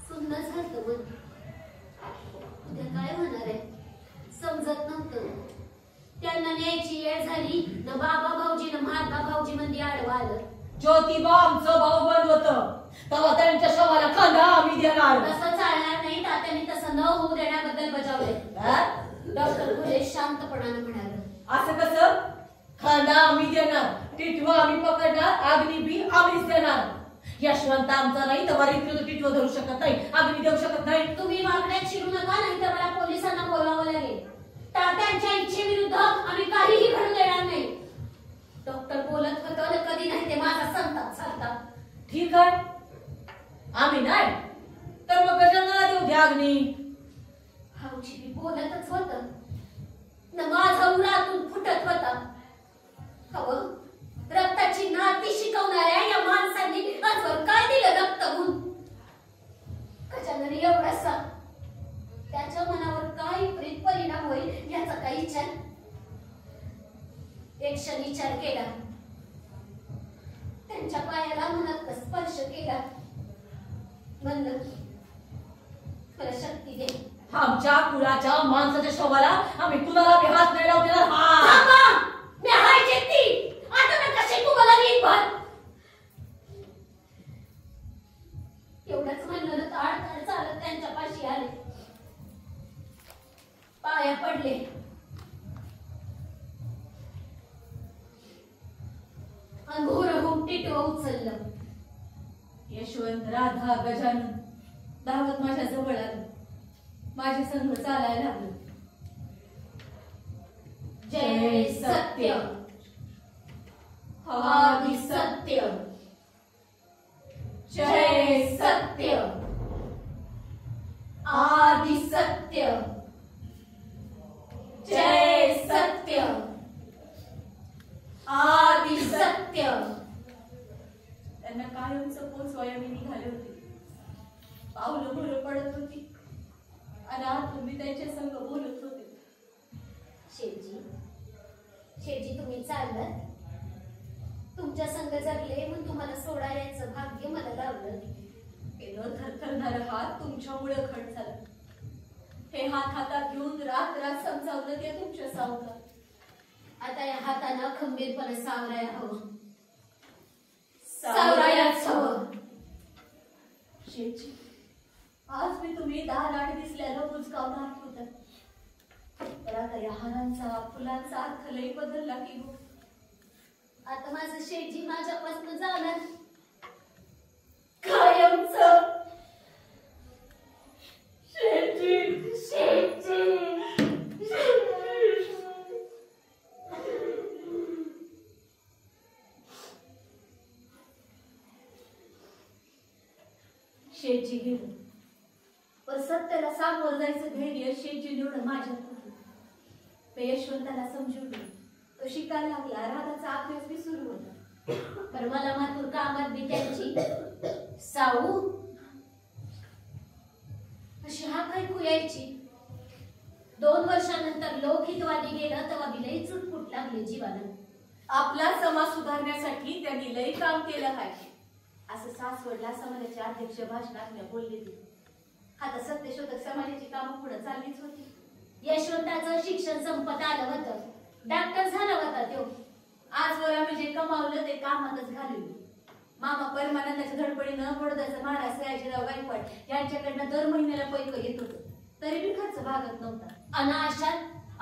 सुन्न झालं मन. उद्या काय होणार आहे समजत नव्हतं. त्यांना न्यायची वेळ झाली न बाबा भाऊजी न महात्मा भाऊजी मंदी आडवा आलं. ज्योतिबा आमचं भाऊ बंद होतं तेव्हा त्यांच्या शवाला खांदा आम्ही देणार. तसं चालणार नाही. तात्यांनी तसं न होऊ देण्याबद्दल बजावले. डॉक्टर भोले शांतपणाने म्हणाले. असं कसं? खांदा आम्ही देणार, टिटवा आम्ही पकडणार, अग्नी बी आम्हीच देणार. यशवंत आमचा नाही तर वारीत टिटवा धरू शकत नाही, अग्नी देऊ शकत नाही. तुम्ही वाकड्यात शिरू नका नाही तर मला पोलिसांना बोलावं लागेल. तात्यांच्या इच्छेविरुद्ध आम्ही काहीही घडू देणार नाही. डॉक्टर बोलत होतं कधी नाही ते माझा संताप चालता. ठीक आहे आम्ही नाही तर मग गजानना देऊ द्या अग्नी. भाऊजी बी बोलतच होत न माझा उरातून फुटत होता. हवं रक्ताची नाती शिकवणाऱ्या या माणसांनी आजवर काय दिलं रक्त गुण. गजानन एवढासा त्याच्या मनावर काय विपरीत परिणाम होईल याचा काही विचार एक क्षण विचार केला. त्यांच्या पायाला मनात स्पर्श केला. म्हणलं मला शक्ती दे. आमच्या कुळाच्या माणसाच्या शवाला आम्ही कुणाला बी हात नाही लावू देणार. मी हायचे ती आता मी कशी तुम्हाला नीट भर. एवढंच म्हणलं तर आडताड चालत त्यांच्या पाशी आले. पाया पडले. अंघोर होऊन टिटवं उचललं. यशवंत राधा गजानन धावत माझ्या जवळ आलं. माझ्या संग चालायला लागलं. जय सत्य आदि सत्य. जय सत्य आदि सत्य. जय सत्य आदि सत्य. त्यांना कायमचं पोचवाया मी निघाले होते. पावलं भर पडत होती आणि आतून मी त्यांच्या संग बोलत होते. शेठजी तुम्ही चाललात. तुमच्या संग जगले म्हणून तुम्हाला सोडा यायचं भाग्य मला लावलं. हे न थरथरणारं हात तुमच्यामुळे खंड झालं. हे हात हातात घेऊन रात रात समजावलं ते तुमच्या सावलं. आता या हातानं खंबीरपणे सावराया हवं. सावरायाच हवं. शेठजी आज मी तुम्ही दारात दिसल्यानं बुजगावणार होतं. तर आता या हारांचा फुलांचा अर्थ लई बदलला की हो. आता माझं शेठजी माझ्यापासून जाणार कायमचं. शेठजी शेठजी. शेठजी गेलो पण सत्याला सामोरं जायचं धैर्य शेठजी निवडं माझ्यात होतं. मी यशवंताला समजवलं. तो शिकायला लागला. राधाचा अभ्यास बी सुरू होता. पण मला मातूर कामात बी त्यांची साऊ अशी हाक ऐकू यायची. 2 वर्षानंतर लोकहितवादी गेलं तेव्हा बी लई चुटपुट लागली जीवाला. आपला समाज सुधारण्यासाठी त्यांनी लई काम केलं आहे असं सासवडला समाजाचे अध्यक्ष भाषणात बोलले होते. आता सत्यशोधक समाजाची कामं पुढे चाललीच होती. यशवंताचं शिक्षण संपत आलं होतं. डॉक्टर झाला होता तो. आजवर आम्ही जे कमावलं ते कामातच घालवलं. मामा परमानंदाच्या धडपडीनं बडोद्याचा महाराज सयाजीराव गायकवाड यांच्याकडनं दर महिन्याला पैक येत होतं. तरी बी खर्च भागत नव्हता. आणि अशात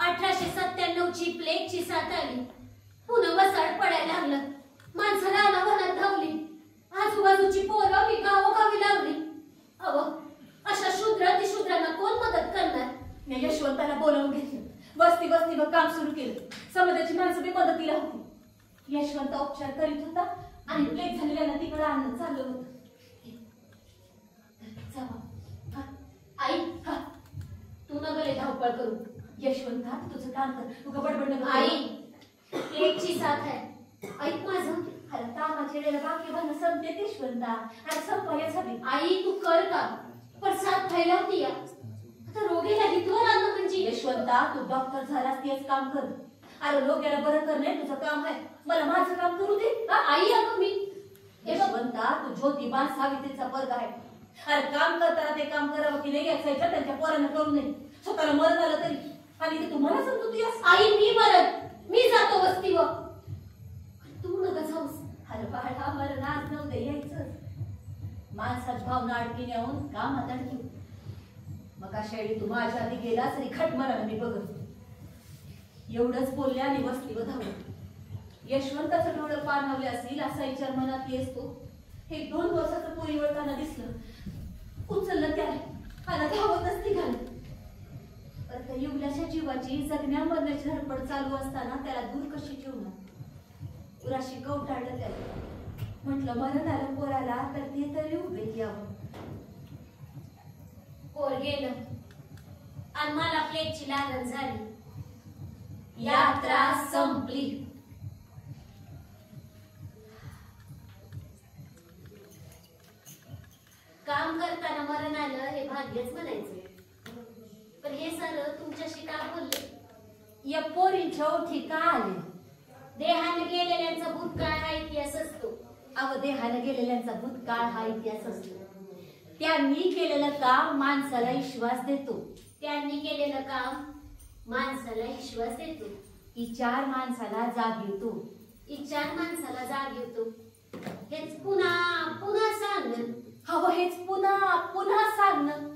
1897 ची प्लेगची साथ आली. पुन्हा वसाड पडायला लागलं. माणसं रानावनात धावली, आजूबाजूची पोरं मी गावोगावी लावली. अहो, अशा शूद्रांना कोण मदत करणार? मी यशवंताला बोलावून घेतलं, वस्तीवर काम सुरू केलं. समाजाची माणसं बी मदतीला होती. यशवंत उपचार करीत होता आणि प्लेग झालेल्यांना तिकडे आणणं चाललं होतं. हा, आई, हा, तू न गले धावपळ करू. यशवंता तुझं काम कर, तू बडबड नको. आई, एकची साथ आहे. ऐक माझं. अरे कामाच्या वेळेला बाकी भरणं संपते यशवंता. अरे संपायच हवी. आई, तू कर का, पण साथ फैलावती या. आता रोगीला हितवर आणणं म्हणजे. यशवंता तू डॉक्टर झालास तेच काम कर. अरे लोकांना बरं करणे तुझं काम आहे, मला माझं काम करू दे. आई, अगं मी यशवंता तू ज्योतिबा सावित्रीचा वर्ग आहे. अरे काम करताना ते काम करावं की नाही यायचं त्यांच्या पोरांना करू नये. स्वतःला मरण आलं तरी. आणि ते तुम्हाला समजू तू. आई, मी मरण, मी जातो वस्तीवर, तू नका जाऊस. अरे बाळा मरण आज नव्हतं यायचं. माणसाची भावना अडकी नेऊन कामात अडकी. मग अशा वेळी तू माझ्या आधी गेला तरी खट मराला मी बघत. एवढंच बोलले आणि वस्तीवर धावलं. यशवंताचं डोळं पाणावले असेल असा विचार मनात येतो. हे 2 वर्षाचं पोरी वळताना दिसलं, उचललं त्याने आणि धावतच निघालं. तर त्या युवल्याच्या जीवाची जगण्या मरण्याची धडपड चालू असताना त्याला दूर कशी ठेवणार? उराशी कवटाळलं त्याला. म्हटलं मरण आलं पोराला तर ते तरी उभे यावं. पोर गेलं आणि मला प्लेगची लागण झाली. यात्रा संपली. काम करताना मरण आलं हे भाग्यच म्हणायचे. पण हे सर तुमच्याशी का बोलले? या पोरींच्या ओठी का आले? देहाने गेलेल्यांचा भूतकाळ हा इतिहास असतो. अवदेहाने गेलेल्यांचा भूतकाळ हा इतिहास असतो. त्यांनी केलेलं काम माणसाला विश्वास देतो. त्यांनी केलेलं काम माणसाला विश्वास देतो. विचार माणसाला जाग येतो. विचार माणसाला जाग येतो. हेच पुन्हा पुन्हा सांगणं. हवं हेच पुन्हा पुन्हा सांगणं.